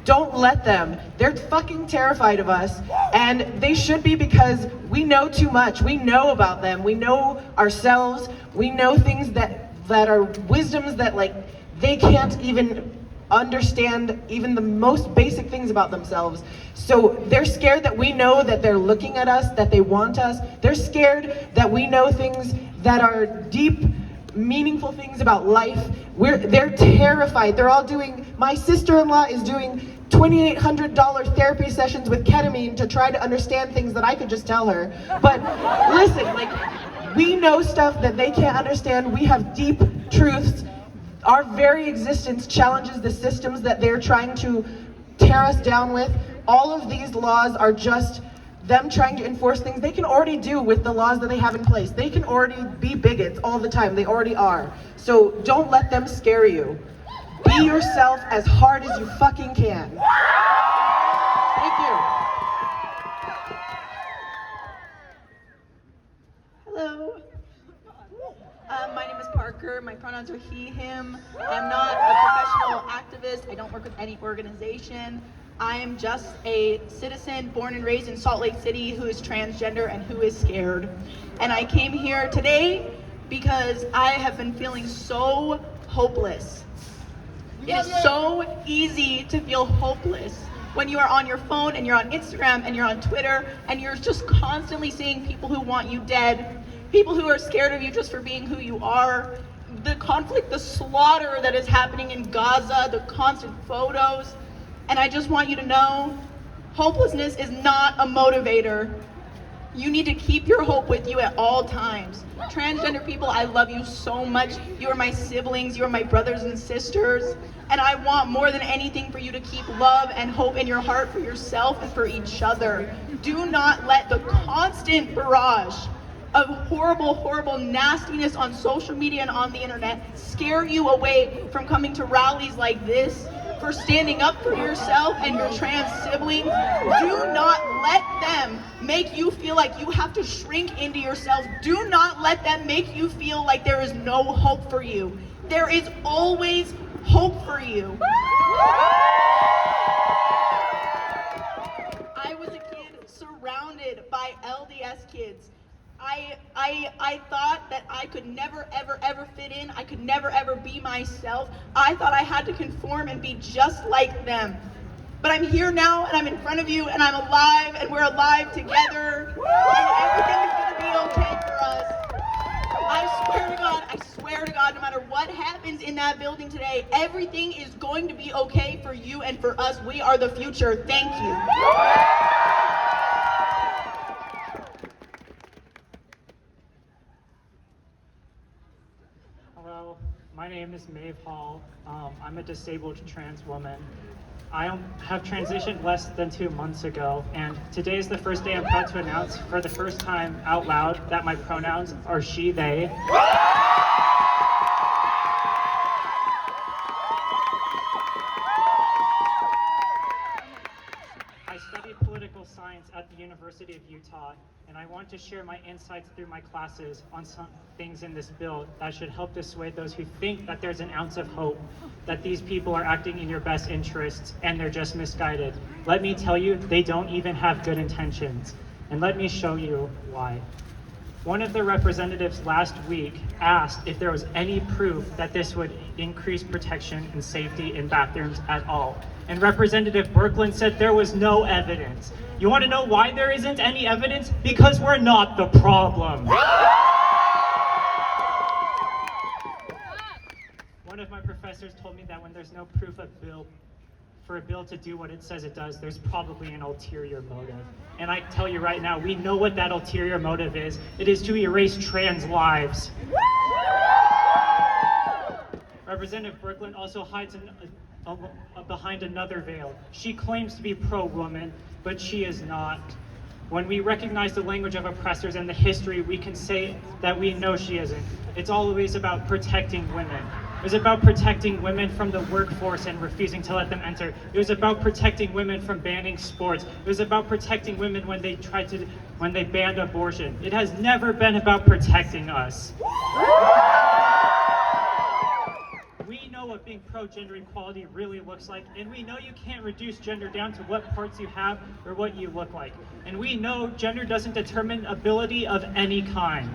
Speaker 12: Don't let them. They're fucking terrified of us, and they should be because we know too much. We know about them. We know ourselves. We know things that are wisdoms that like they can't even understand even the most basic things about themselves. So they're scared that we know that they're looking at us, that they want us. They're scared that we know things that are deep, meaningful things about life. They're terrified. They're all doing, my sister-in-law is doing $2,800 therapy sessions with ketamine to try to understand things that I could just tell her. But listen, like, we know stuff that they can't understand. We have deep truths. Our very existence challenges the systems that they're trying to tear us down with. All of these laws are just them trying to enforce things they can already do with the laws that they have in place. They can already be bigots all the time. They already are. So don't let them scare you. Be yourself as hard as you fucking can. Thank you.
Speaker 13: Hello. My name is Parker. My pronouns are he, him. I'm not a professional activist. I don't work with any organization. I am just a citizen born and raised in Salt Lake City who is transgender and who is scared. And I came here today because I have been feeling so hopeless. It is so easy to feel hopeless when you are on your phone and you're on Instagram and you're on Twitter and you're just constantly seeing people who want you dead, people who are scared of you just for being who you are, the conflict, the slaughter that is happening in Gaza, the constant photos. And I just want you to know, hopelessness is not a motivator. You need to keep your hope with you at all times. Transgender people, I love you so much. You are my siblings, you are my brothers and sisters. And I want more than anything for you to keep love and hope in your heart for yourself and for each other. Do not let the constant barrage of horrible, horrible nastiness on social media and on the internet scare you away from coming to rallies like this, for standing up for yourself and your trans siblings. Do not let them make you feel like you have to shrink into yourself. Do not let them make you feel like there is no hope for you. There is always hope for you. I was a kid surrounded by LDS kids. I thought that I could never, ever, ever fit in. I could never, ever be myself. I thought I had to conform and be just like them. But I'm here now, and I'm in front of you, and I'm alive, and we're alive together, and everything is going to be okay for us. I swear to God, no matter what happens in that building today, everything is going to be okay for you and for us. We are the future. Thank you.
Speaker 14: Hello, my name is Maeve Hall. I'm a disabled trans woman. I have transitioned less than 2 months ago, and today is the first day I'm proud to announce for the first time out loud that my pronouns are she, they. I studied political science at the University of Utah, and I want to share my insights through my classes on some things in this bill that should help dissuade those who think that there's an ounce of hope, that these people are acting in your best interests and they're just misguided. Let me tell you, they don't even have good intentions. And let me show you why. One of the representatives last week asked if there was any proof that this would increase protection and safety in bathrooms at all. And Representative Birkeland said there was no evidence. You want to know why there isn't any evidence? Because we're not the problem. One of my professors told me that when there's no proof for a bill to do what it says it does, there's probably an ulterior motive. And I tell you right now, we know what that ulterior motive is. It is to erase trans lives. Representative Birkeland also hides behind another veil. She claims to be pro-woman, but she is not. When we recognize the language of oppressors and the history, we can say that we know she isn't. It's always about protecting women. It was about protecting women from the workforce and refusing to let them enter. It was about protecting women from banning sports. It was about protecting women when they banned abortion. It has never been about protecting us. We know what being pro-gender equality really looks like, and we know you can't reduce gender down to what parts you have or what you look like. And we know gender doesn't determine ability of any kind.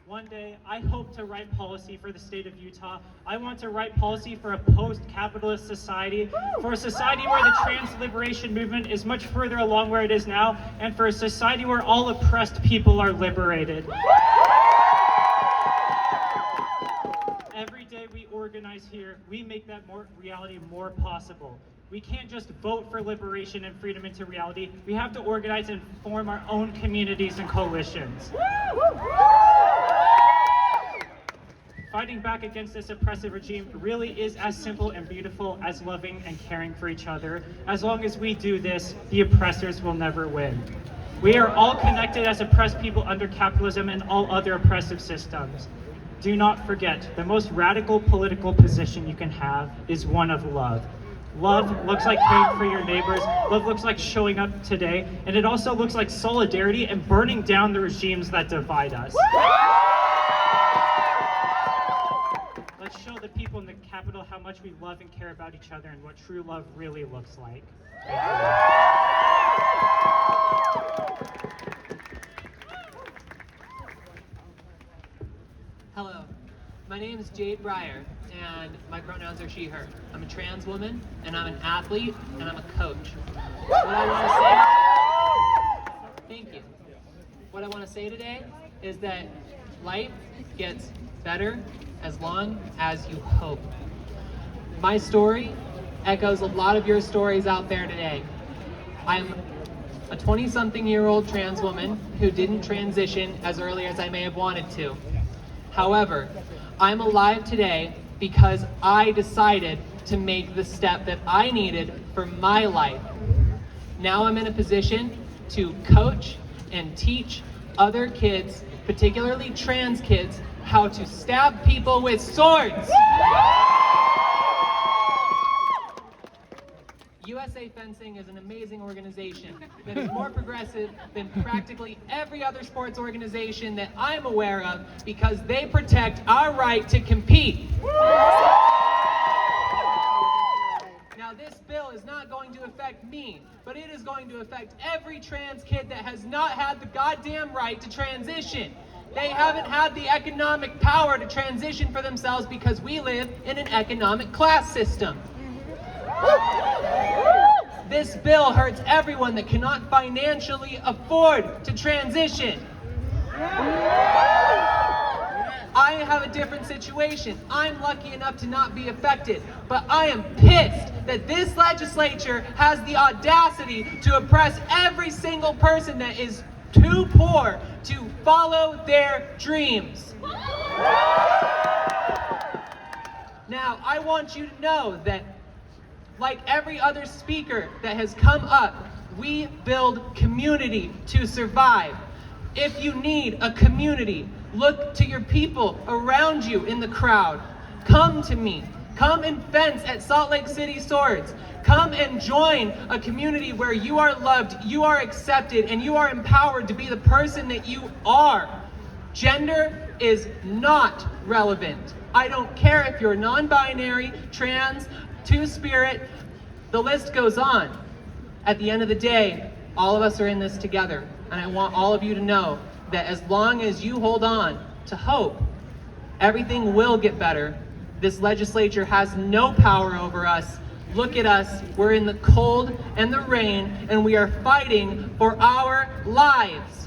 Speaker 14: One day, I hope to write policy for the state of Utah. I want to write policy for a post-capitalist society, for a society where the trans liberation movement is much further along where it is now, and for a society where all oppressed people are liberated. Every day we organize here, we make that reality more possible. We can't just vote for liberation and freedom into reality. We have to organize and form our own communities and coalitions. Fighting back against this oppressive regime really is as simple and beautiful as loving and caring for each other. As long as we do this, the oppressors will never win. We are all connected as oppressed people under capitalism and all other oppressive systems. Do not forget, the most radical political position you can have is one of love. Love looks like caring for your neighbors. Love looks like showing up today. And it also looks like solidarity and burning down the regimes that divide us. Let's show the people in the Capitol how much we love and care about each other and what true love really looks like.
Speaker 15: Hello, my name is Jade Breyer, and my pronouns are she, her. I'm a trans woman, and I'm an athlete, and I'm a coach. What I want to say, thank you. What I want to say today is that life gets better as long as you hope. My story echoes a lot of your stories out there today. I'm a 20-something-year-old trans woman who didn't transition as early as I may have wanted to. However, I'm alive today because I decided to make the step that I needed for my life. Now I'm in a position to coach and teach other kids, particularly trans kids, how to stab people with swords. USA Fencing is an amazing organization that is more progressive than practically every other sports organization that I'm aware of because they protect our right to compete. Now, this bill is not going to affect me, but it is going to affect every trans kid that has not had the goddamn right to transition. They haven't had the economic power to transition for themselves because we live in an economic class system. This bill hurts everyone that cannot financially afford to transition. I have a different situation. I'm lucky enough to not be affected, but I am pissed that this legislature has the audacity to oppress every single person that is too poor to follow their dreams. Now, I want you to know that, like every other speaker that has come up, we build community to survive. If you need a community, look to your people around you in the crowd. Come to me. Come and fence at Salt Lake City Swords. Come and join a community where you are loved, you are accepted, and you are empowered to be the person that you are. Gender is not relevant. I don't care if you're non-binary, trans, two-spirit, the list goes on. At the end of the day, all of us are in this together. And I want all of you to know that as long as you hold on to hope, everything will get better. This legislature has no power over us. Look at us. We're in the cold and the rain, and we are fighting for our lives.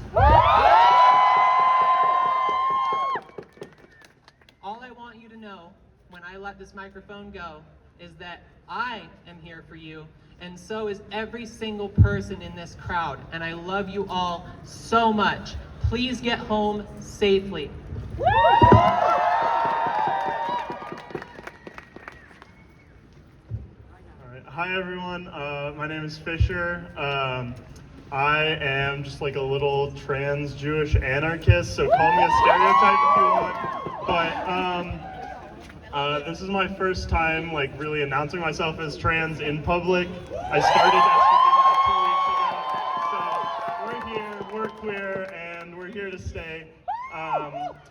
Speaker 15: All I want you to know when I let this microphone go is that I am here for you, and so is every single person in this crowd, and I love you all so much. Please get home safely.
Speaker 16: Hi everyone, my name is Fisher. I am just like a little trans Jewish anarchist, so call me a stereotype if you want. But this is my first time like really announcing myself as trans in public. I started estrogen like 2 weeks ago, so we're here, we're queer, and we're here to stay.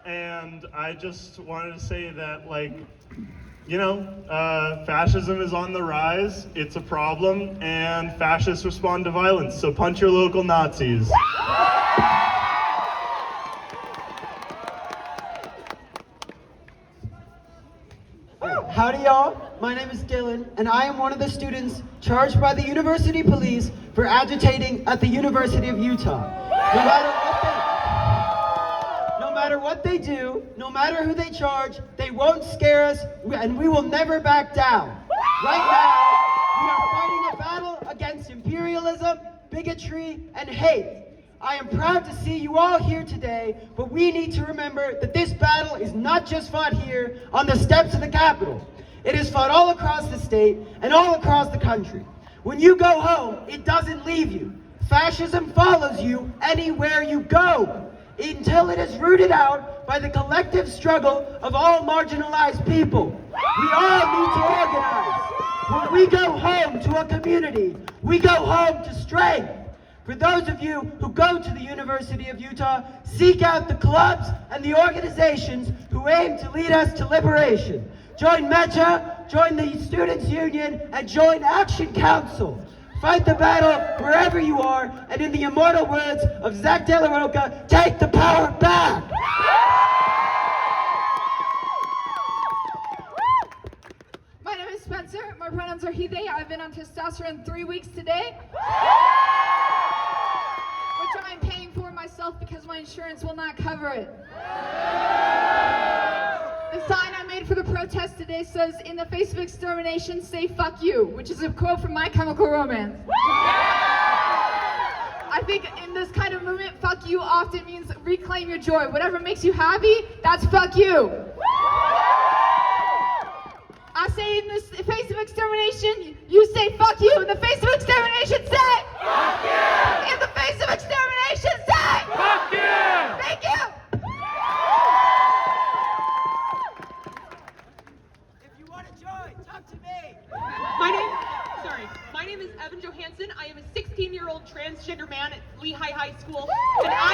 Speaker 16: And I just wanted to say that, like, you know, fascism is on the rise, it's a problem, and fascists respond to violence, so punch your local Nazis.
Speaker 17: Howdy y'all, my name is Dylan, and I am one of the students charged by the University Police for agitating at the University of Utah. No matter what they do, no matter who they charge, they won't scare us, and we will never back down. Right now, we are fighting a battle against imperialism, bigotry, and hate. I am proud to see you all here today, but we need to remember that this battle is not just fought here on the steps of the Capitol. It is fought all across the state and all across the country. When you go home, it doesn't leave you. Fascism follows you anywhere you go, until it is rooted out by the collective struggle of all marginalized people. We all need to organize. When we go home to a community, we go home to strength. For those of you who go to the University of Utah, seek out the clubs and the organizations who aim to lead us to liberation. Join MECHA, join the Students' Union, and join Action Council. Fight the battle wherever you are, and in the immortal words of Zach De La Roca, take the power back!
Speaker 18: My name is Spencer. My pronouns are he, they. I've been on testosterone 3 weeks today, which I'm paying for myself because my insurance will not cover it. The sign I made for the protest today says, "In the face of extermination, say fuck you," which is a quote from My Chemical Romance. think in this kind of movement, fuck you often means reclaim your joy. Whatever makes you happy, that's fuck you. I say in the face of extermination, you say fuck you. In the face of extermination, say fuck you. In the face of extermination, say fuck you. Thank you.
Speaker 19: My name is Evan Johansson. I am a 16-year-old transgender man at Lehigh High School, and I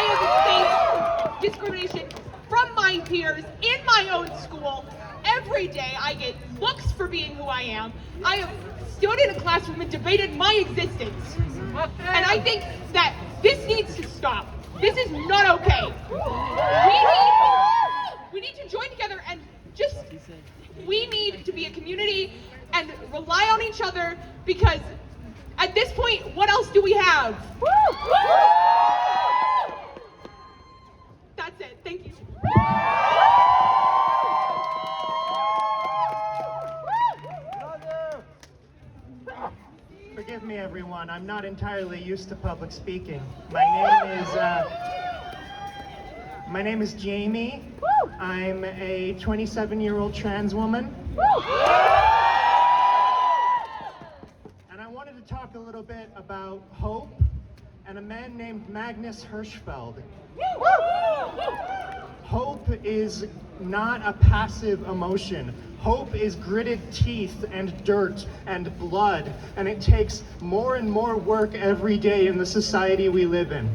Speaker 19: have faced discrimination from my peers in my own school. Every day I get looks for being who I am. I have stood in a classroom and debated my existence. And I think that this needs to stop. This is not okay. We need to join together and we need to be a community and rely on each other, because at this point, what else do we have? That's it. Thank you.
Speaker 20: Forgive me, everyone. I'm not entirely used to public speaking. My name is Jamie. I'm a 27-year-old trans woman. And I wanted to talk a little bit about hope and a man named Magnus Hirschfeld. Hope is not a passive emotion. Hope is gritted teeth and dirt and blood, and it takes more and more work every day in the society we live in.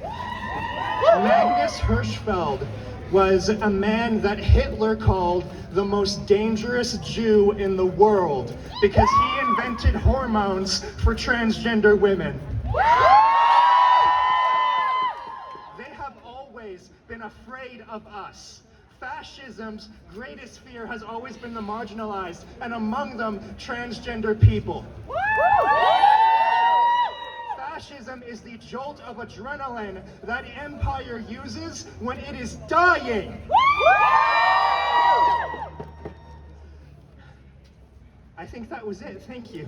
Speaker 20: Magnus Hirschfeld was a man that Hitler called the most dangerous Jew in the world because he invented hormones for transgender women. They have always been afraid of us. Fascism's greatest fear has always been the marginalized, and among them, transgender people. Fascism is the jolt of adrenaline that empire uses when it is dying. I think that was it. Thank you.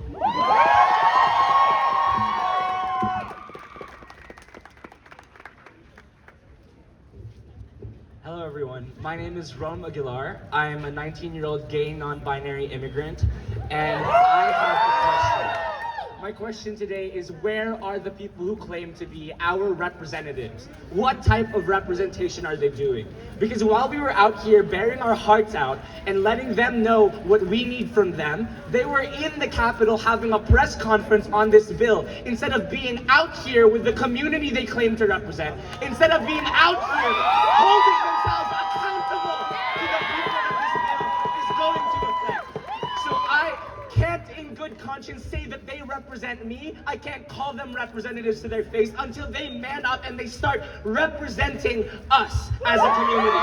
Speaker 21: Hello everyone, my name is Rom Aguilar. I am a 19-year-old gay non-binary immigrant, and I have a question. My question today is, where are the people who claim to be our representatives? What type of representation are they doing? Because while we were out here bearing our hearts out and letting them know what we need from them, they were in the Capitol having a press conference on this bill, instead of being out here with the community they claim to represent, instead of being out here holding themselves accountable to the people that this bill is going to affect. So I can't in good conscience say that they represent me. I can't call them representatives to their face until they man up and they start representing us as a community.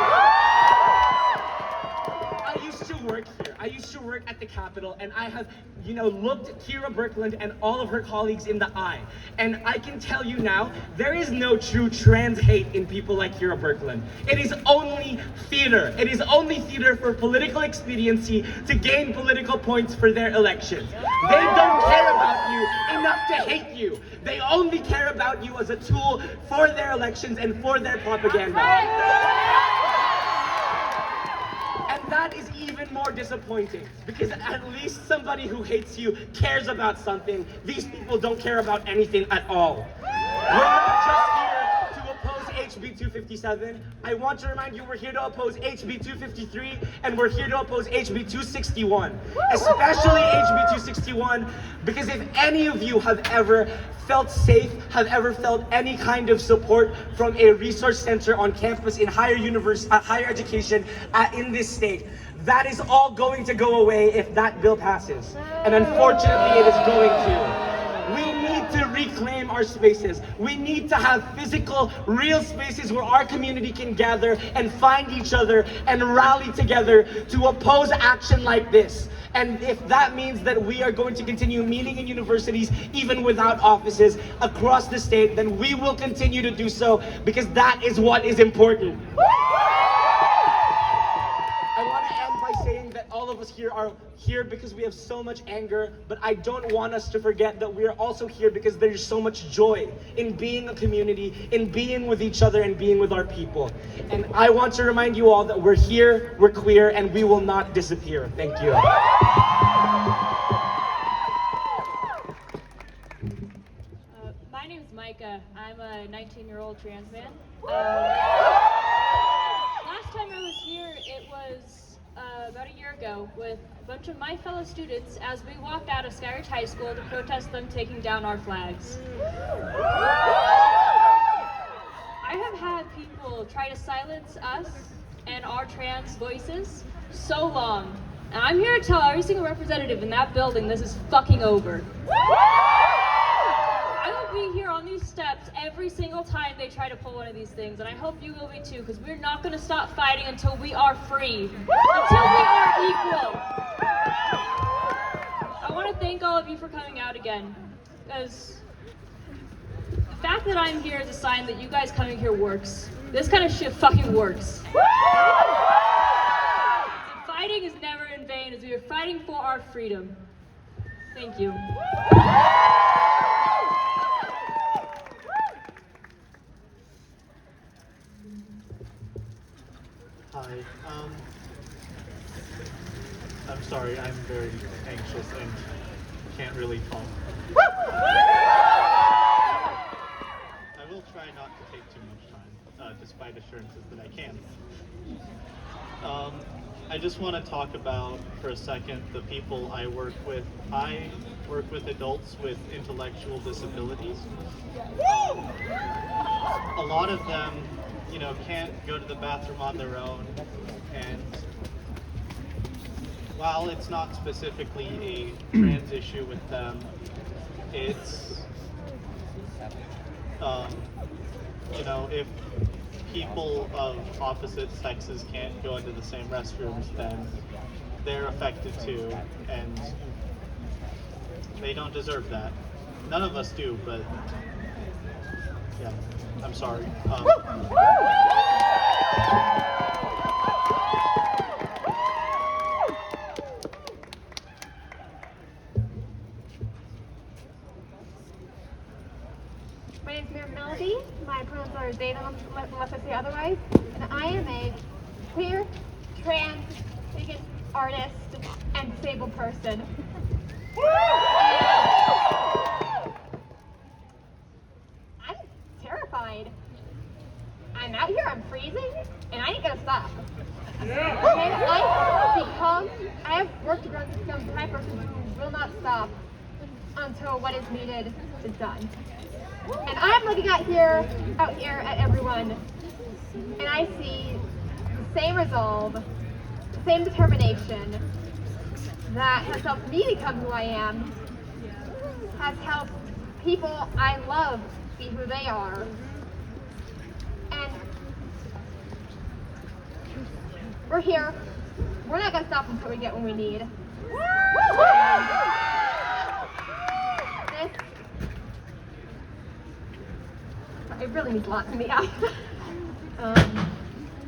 Speaker 21: I used to work here. I used to work at the Capitol, and I have, looked Kira Birkeland and all of her colleagues in the eye. And I can tell you now, there is no true trans hate in people like Kira Birkeland. It is only theater. It is only theater for political expediency to gain political points for their elections. They don't care about you enough to hate you. They only care about you as a tool for their elections and for their propaganda. And that is even more disappointing, because at least somebody who hates you cares about something. These people don't care about anything at all. We're not just here to oppose HB 257. I want to remind you, we're here to oppose HB 253, and we're here to oppose HB 261. Especially HB 261, because if any of you have ever felt safe, have ever felt any kind of support from a resource center on campus in higher education in this state, that is all going to go away if that bill passes. And unfortunately, it is going to. We need to reclaim our spaces. We need to have physical, real spaces where our community can gather and find each other and rally together to oppose action like this. And if that means that we are going to continue meeting in universities, even without offices across the state, then we will continue to do so, because that is what is important. I want to end by saying that all of us here are here because we have so much anger, but I don't want us to forget that we are also here because there's so much joy in being a community, in being with each other, and being with our people. And I want to remind you all that we're here, we're queer, and we will not disappear. Thank you.
Speaker 1: My name's Micah. I'm a 19-year-old trans man. Last time I was here, it was about a year ago with a bunch of my fellow students as we walked out of Skyridge High School to protest them taking down our flags. I have had people try to silence us and our trans voices so long, and I'm here to tell every single representative in that building this is fucking over. I will be here on these steps every single time they try to pull one of these things, and I hope you will be too, because we're not going to stop fighting until we are free, until we are equal. I want to thank all of you for coming out again, because the fact that I'm here is a sign that you guys coming here works. This kind of shit fucking works. Fighting is never in vain, as we are fighting for our freedom. Thank you.
Speaker 22: Hi. I'm sorry, I'm very anxious and can't really talk. I will try not to take too much time, despite assurances that I can. I just want to talk about, for a second, the people I work with. I work with adults with intellectual disabilities. A lot of them, can't go to the bathroom on their own, and while it's not specifically a trans issue with them, it's, if people of opposite sexes can't go into the same restrooms, then they're affected too, and they don't deserve that. None of us do, but yeah, I'm sorry.
Speaker 23: My name's Melody. My pronouns are they, unless I say otherwise. And I am a queer, trans, vegan artist and disabled person. I'm terrified. I'm out here, I'm freezing, and I ain't gonna stop. Okay, I have worked to become the type of person who will not stop until what is needed is done. And I'm looking out here at everyone, and I see the same resolve, the same determination that has helped me become who I am, has helped people I love be who they are. And we're here. We're not gonna stop until we get what we need. It really means a lot to me.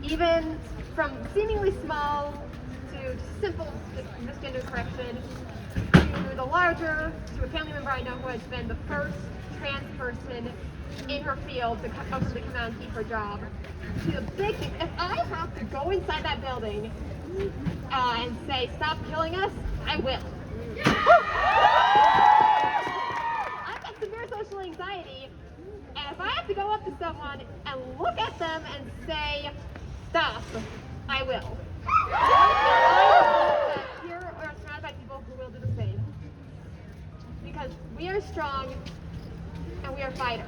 Speaker 23: Even from seemingly small to simple misgender correction, to the larger, to a family member I know who has been the first trans person in her field to openly come out and keep her job, to the big thing. If I have to go inside that building and say, stop killing us, I will. I've got severe social anxiety, and if I have to go up to someone and look at them and say, stop, I will. I know that here are surrounded by people who will do the same. Because we are strong and we are fighters.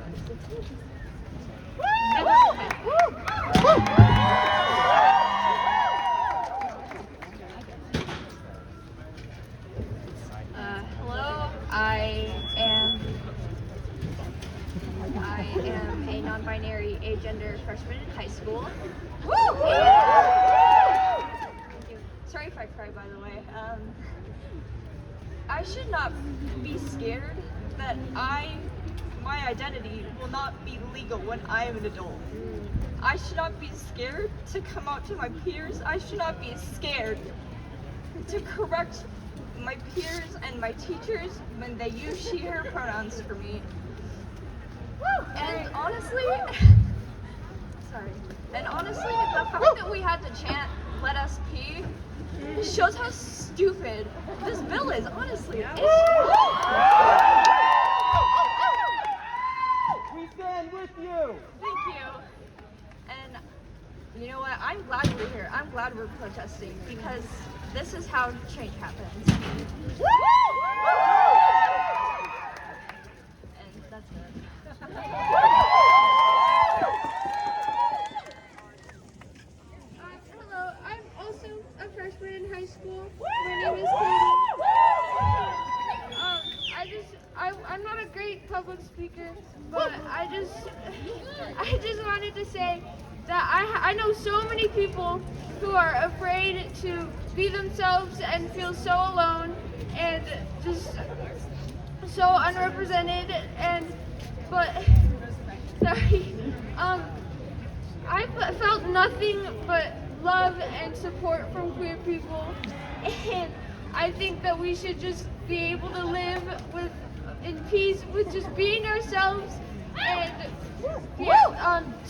Speaker 24: Hello, I am a non-binary agender freshman in high school. Thank you. Sorry if I cry, by the way. I should not be scared that I
Speaker 3: my identity will not be legal when I am an adult. I should not be scared to come out to my peers. I should not be scared to correct my peers and my teachers when they use she, her pronouns for me. And honestly, the fact that we had to chant, "Let us pee," shows how stupid this bill is, honestly.
Speaker 17: We stand with you.
Speaker 3: Thank you. And you know what? I'm glad we're here. I'm glad we're protesting because this is how change happens. And that's it.
Speaker 23: Hello, I'm also a freshman in high school. My name is Katie. I'm not a great public speaker, but I just wanted to say that I know so many people who are afraid to be themselves and feel so alone and just so unrepresented I felt nothing but love and support from queer people, and I think that we should just be able to live in peace with just being ourselves. And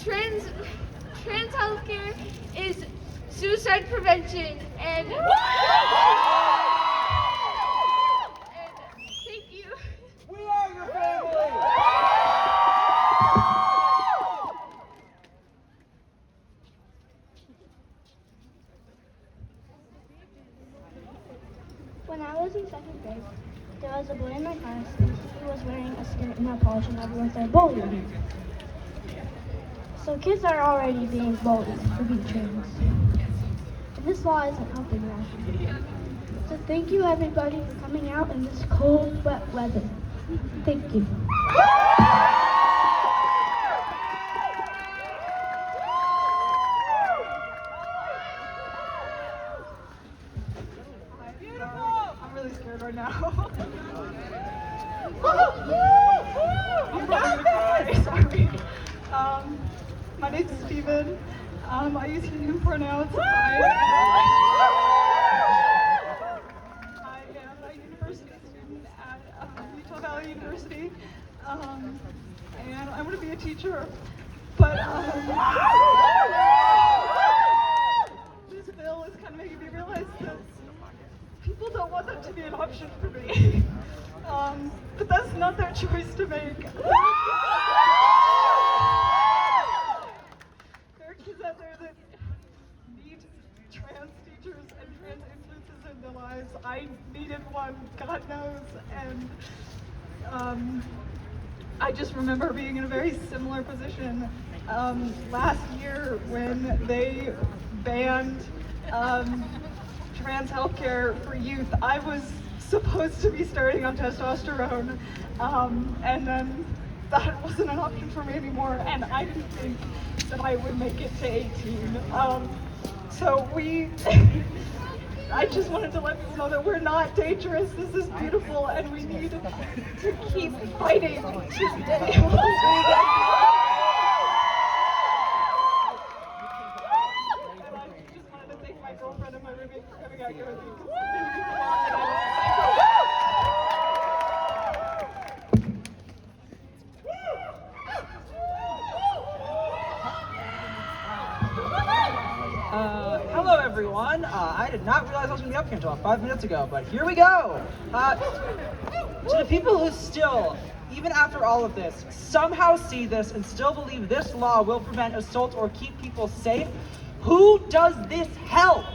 Speaker 23: trans healthcare is suicide prevention, and thank you.
Speaker 17: We are your family.
Speaker 4: When I was in second grade, there was a boy in my class. He was wearing a skirt and nail polish, and everyone started bullying him. So kids are already being bullied for being trans. And this law isn't helping that. So thank you everybody for coming out in this cold, wet weather. Thank you.
Speaker 10: I'm really scared right now. Sorry. My name's Steven. I use he, him pronouns. I am a university student at Utah Valley University, and I want to be a teacher. But this bill is kind of making me realize that people don't want that to be an option for me. But that's not their choice to make. There are kids out there that need trans teachers and trans influences in their lives. I needed one, God knows, and I just remember being in a very similar position last year when they banned trans healthcare for youth. I was supposed to be starting on testosterone, and then that wasn't an option for me anymore, and I didn't think that I would make it to 18. So I just wanted to let people know that we're not dangerous. This is beautiful, and we need to keep fighting to stay able to do that. And I just wanted to thank my girlfriend and my roommate for coming out here with me.
Speaker 5: Hello everyone. I did not realize I was going to be up here until about 5 minutes ago, but here we go. To the people who still, even after all of this, somehow see this and still believe this law will prevent assault or keep people safe, who does this help?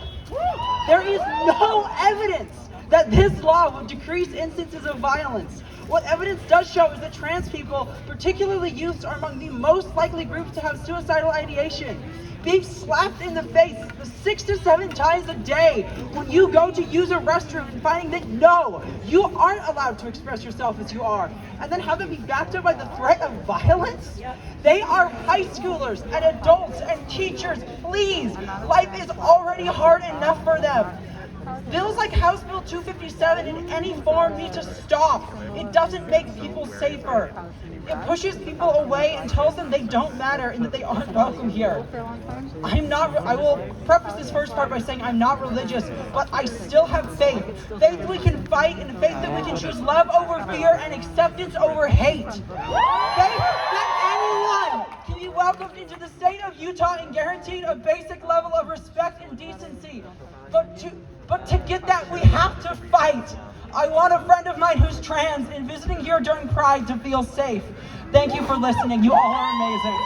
Speaker 5: There is no evidence that this law would decrease instances of violence. What evidence does show is that trans people, particularly youths, are among the most likely groups to have suicidal ideation. Being slapped in the face 6 to 7 times a day when you go to use a restroom and finding that no, you aren't allowed to express yourself as you are, and then have them be backed up by the threat of violence? They are high schoolers and adults and teachers. Please, life is already hard enough for them. Bills like House Bill 257 in any form need to stop. It doesn't make people safer. It pushes people away and tells them they don't matter and that they aren't welcome here. I will preface this first part by saying I'm not religious, but I still have faith. Faith we can fight and faith that we can choose love over fear and acceptance over hate. Faith that anyone can be welcomed into the state of Utah and guaranteed a basic level of respect and decency. But to get that, we have to fight. I want a friend of mine who's trans and visiting here during Pride to feel safe. Thank you for listening. You all are amazing.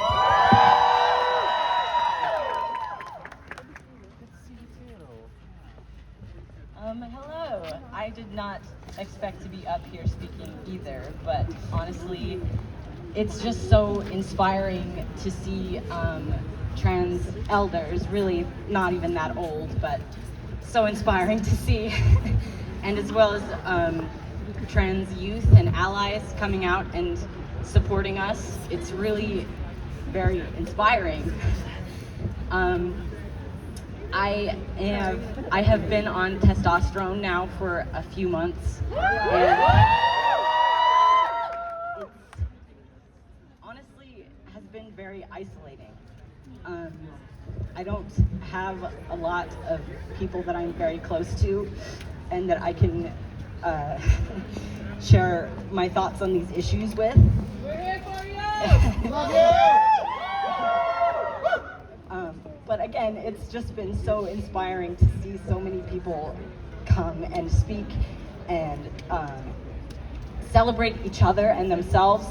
Speaker 2: Hello. I did not expect to be up here speaking either, but honestly, it's just so inspiring to see trans elders, really not even that old, but so inspiring to see, and as well as trans youth and allies coming out and supporting us. It's really very inspiring. I have been on testosterone now for a few months, and it's honestly has been very isolating. I don't have a lot of people that I'm very close to and that I can share my thoughts on these issues with.
Speaker 18: We're here for you! Love you!
Speaker 2: But again, it's just been so inspiring to see so many people come and speak and celebrate each other and themselves.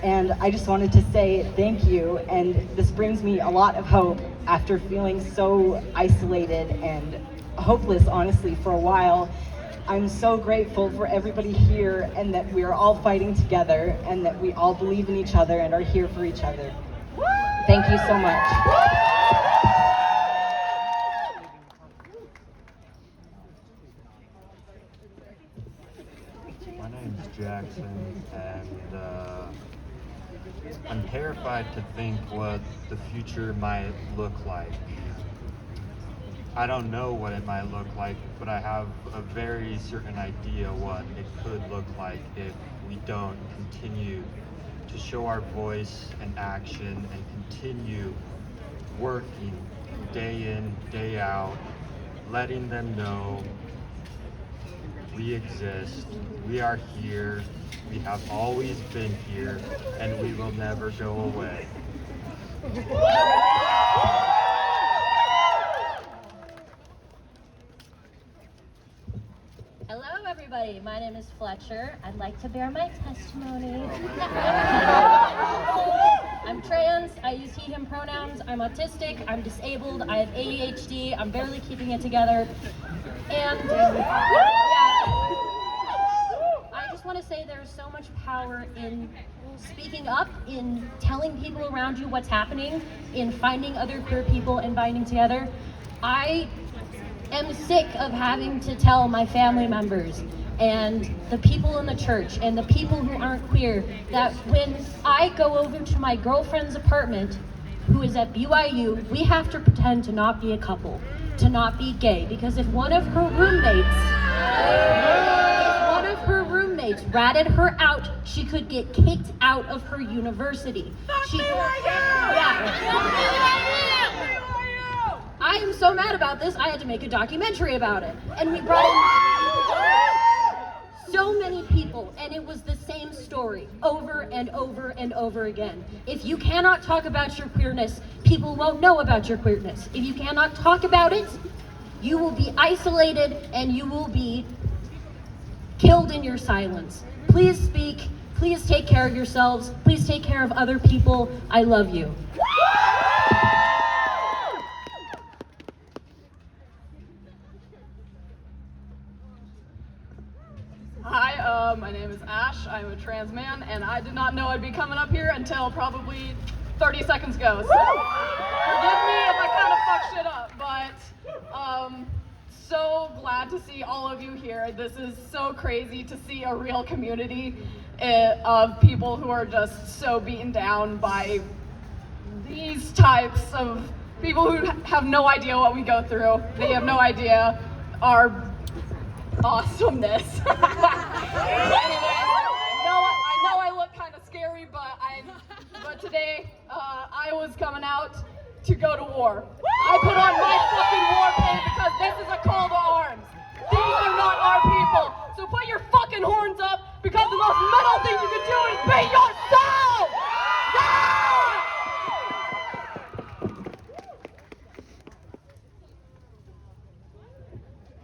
Speaker 2: And I just wanted to say thank you, and this brings me a lot of hope after feeling so isolated and hopeless, honestly, for a while. I'm so grateful for everybody here and that we are all fighting together and that we all believe in each other and are here for each other. Thank you so much.
Speaker 6: My name's Jackson, and I'm terrified to think what the future might look like. I don't know what it might look like, but I have a very certain idea what it could look like if we don't continue to show our voice and action and continue working day in, day out, letting them know we exist, we are here, we have always been here, and we will never go away.
Speaker 7: Hello, everybody. My name is Fletcher. I'd like to bear my testimony. I'm trans. I use he, him pronouns. I'm autistic. I'm disabled. I have ADHD. I'm barely keeping it together. And I just want to say there's so much power in speaking up, in telling people around you what's happening, in finding other queer people and binding together. I am sick of having to tell my family members and the people in the church and the people who aren't queer that when I go over to my girlfriend's apartment, who is at BYU, we have to pretend to not be a couple, to not be gay, because if one of her roommates ratted her out, she could get kicked out of her university. I am so mad about this, I had to make a documentary about it. And we brought in so many people, and it was the same story over and over and over again. If you cannot talk about your queerness, people won't know about your queerness. If you cannot talk about it, you will be isolated and you will be killed in your silence. Please speak, please take care of yourselves, please take care of other people. I love you.
Speaker 8: Hi, my name is Ash. I'm a trans man, and I did not know I'd be coming up here until probably 30 seconds ago. So forgive me if I kind of fuck shit up, but so glad to see all of you here. This is so crazy to see a real community of people who are just so beaten down by these types of people who have no idea what we go through. They have no idea our awesomeness. Anyways, I know I look kind of scary, but today I was coming out to go to war. I put on my fucking war paint because this is a call to arms. These are not our people. So put your fucking horns up because the most metal thing you can do is be yourself! Yeah!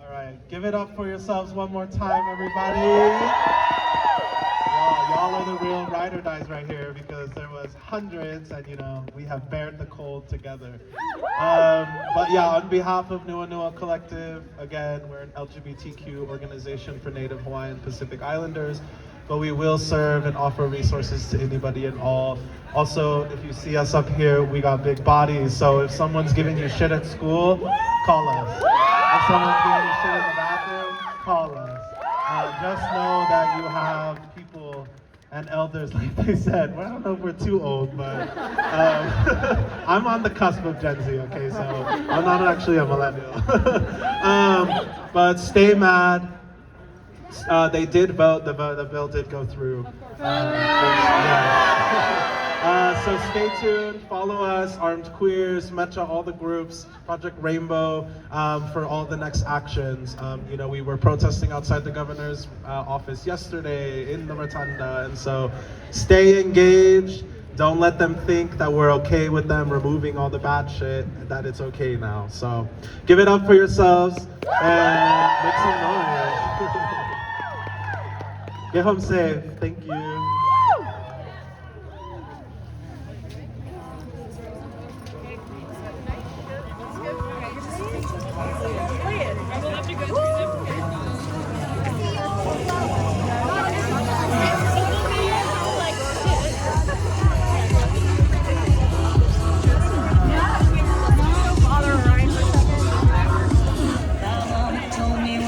Speaker 9: All right, give it up for yourselves one more time, everybody. Y'all are the real ride or dies right here because there was hundreds and we have bared the cold together. But yeah, on behalf of Nua Nua Collective, again, we're an LGBTQ organization for Native Hawaiian Pacific Islanders, but we will serve and offer resources to anybody and all. Also, if you see us up here, we got big bodies, so if someone's giving you shit at school, call us. If someone's giving you shit in the bathroom, call us. Just know that you have people and elders, like they said. Well, I don't know if we're too old, but I'm on the cusp of Gen Z, okay, so I'm not actually a millennial. But stay mad. They did vote, the bill did go through. So stay tuned, follow us, Armed Queers, Mecha, all the groups, Project Rainbow, for all the next actions. We were protesting outside the governor's office yesterday in the rotunda, and so stay engaged. Don't let them think that we're okay with them removing all the bad shit, that it's okay now. So give it up for yourselves and make some noise. Get home safe, thank you.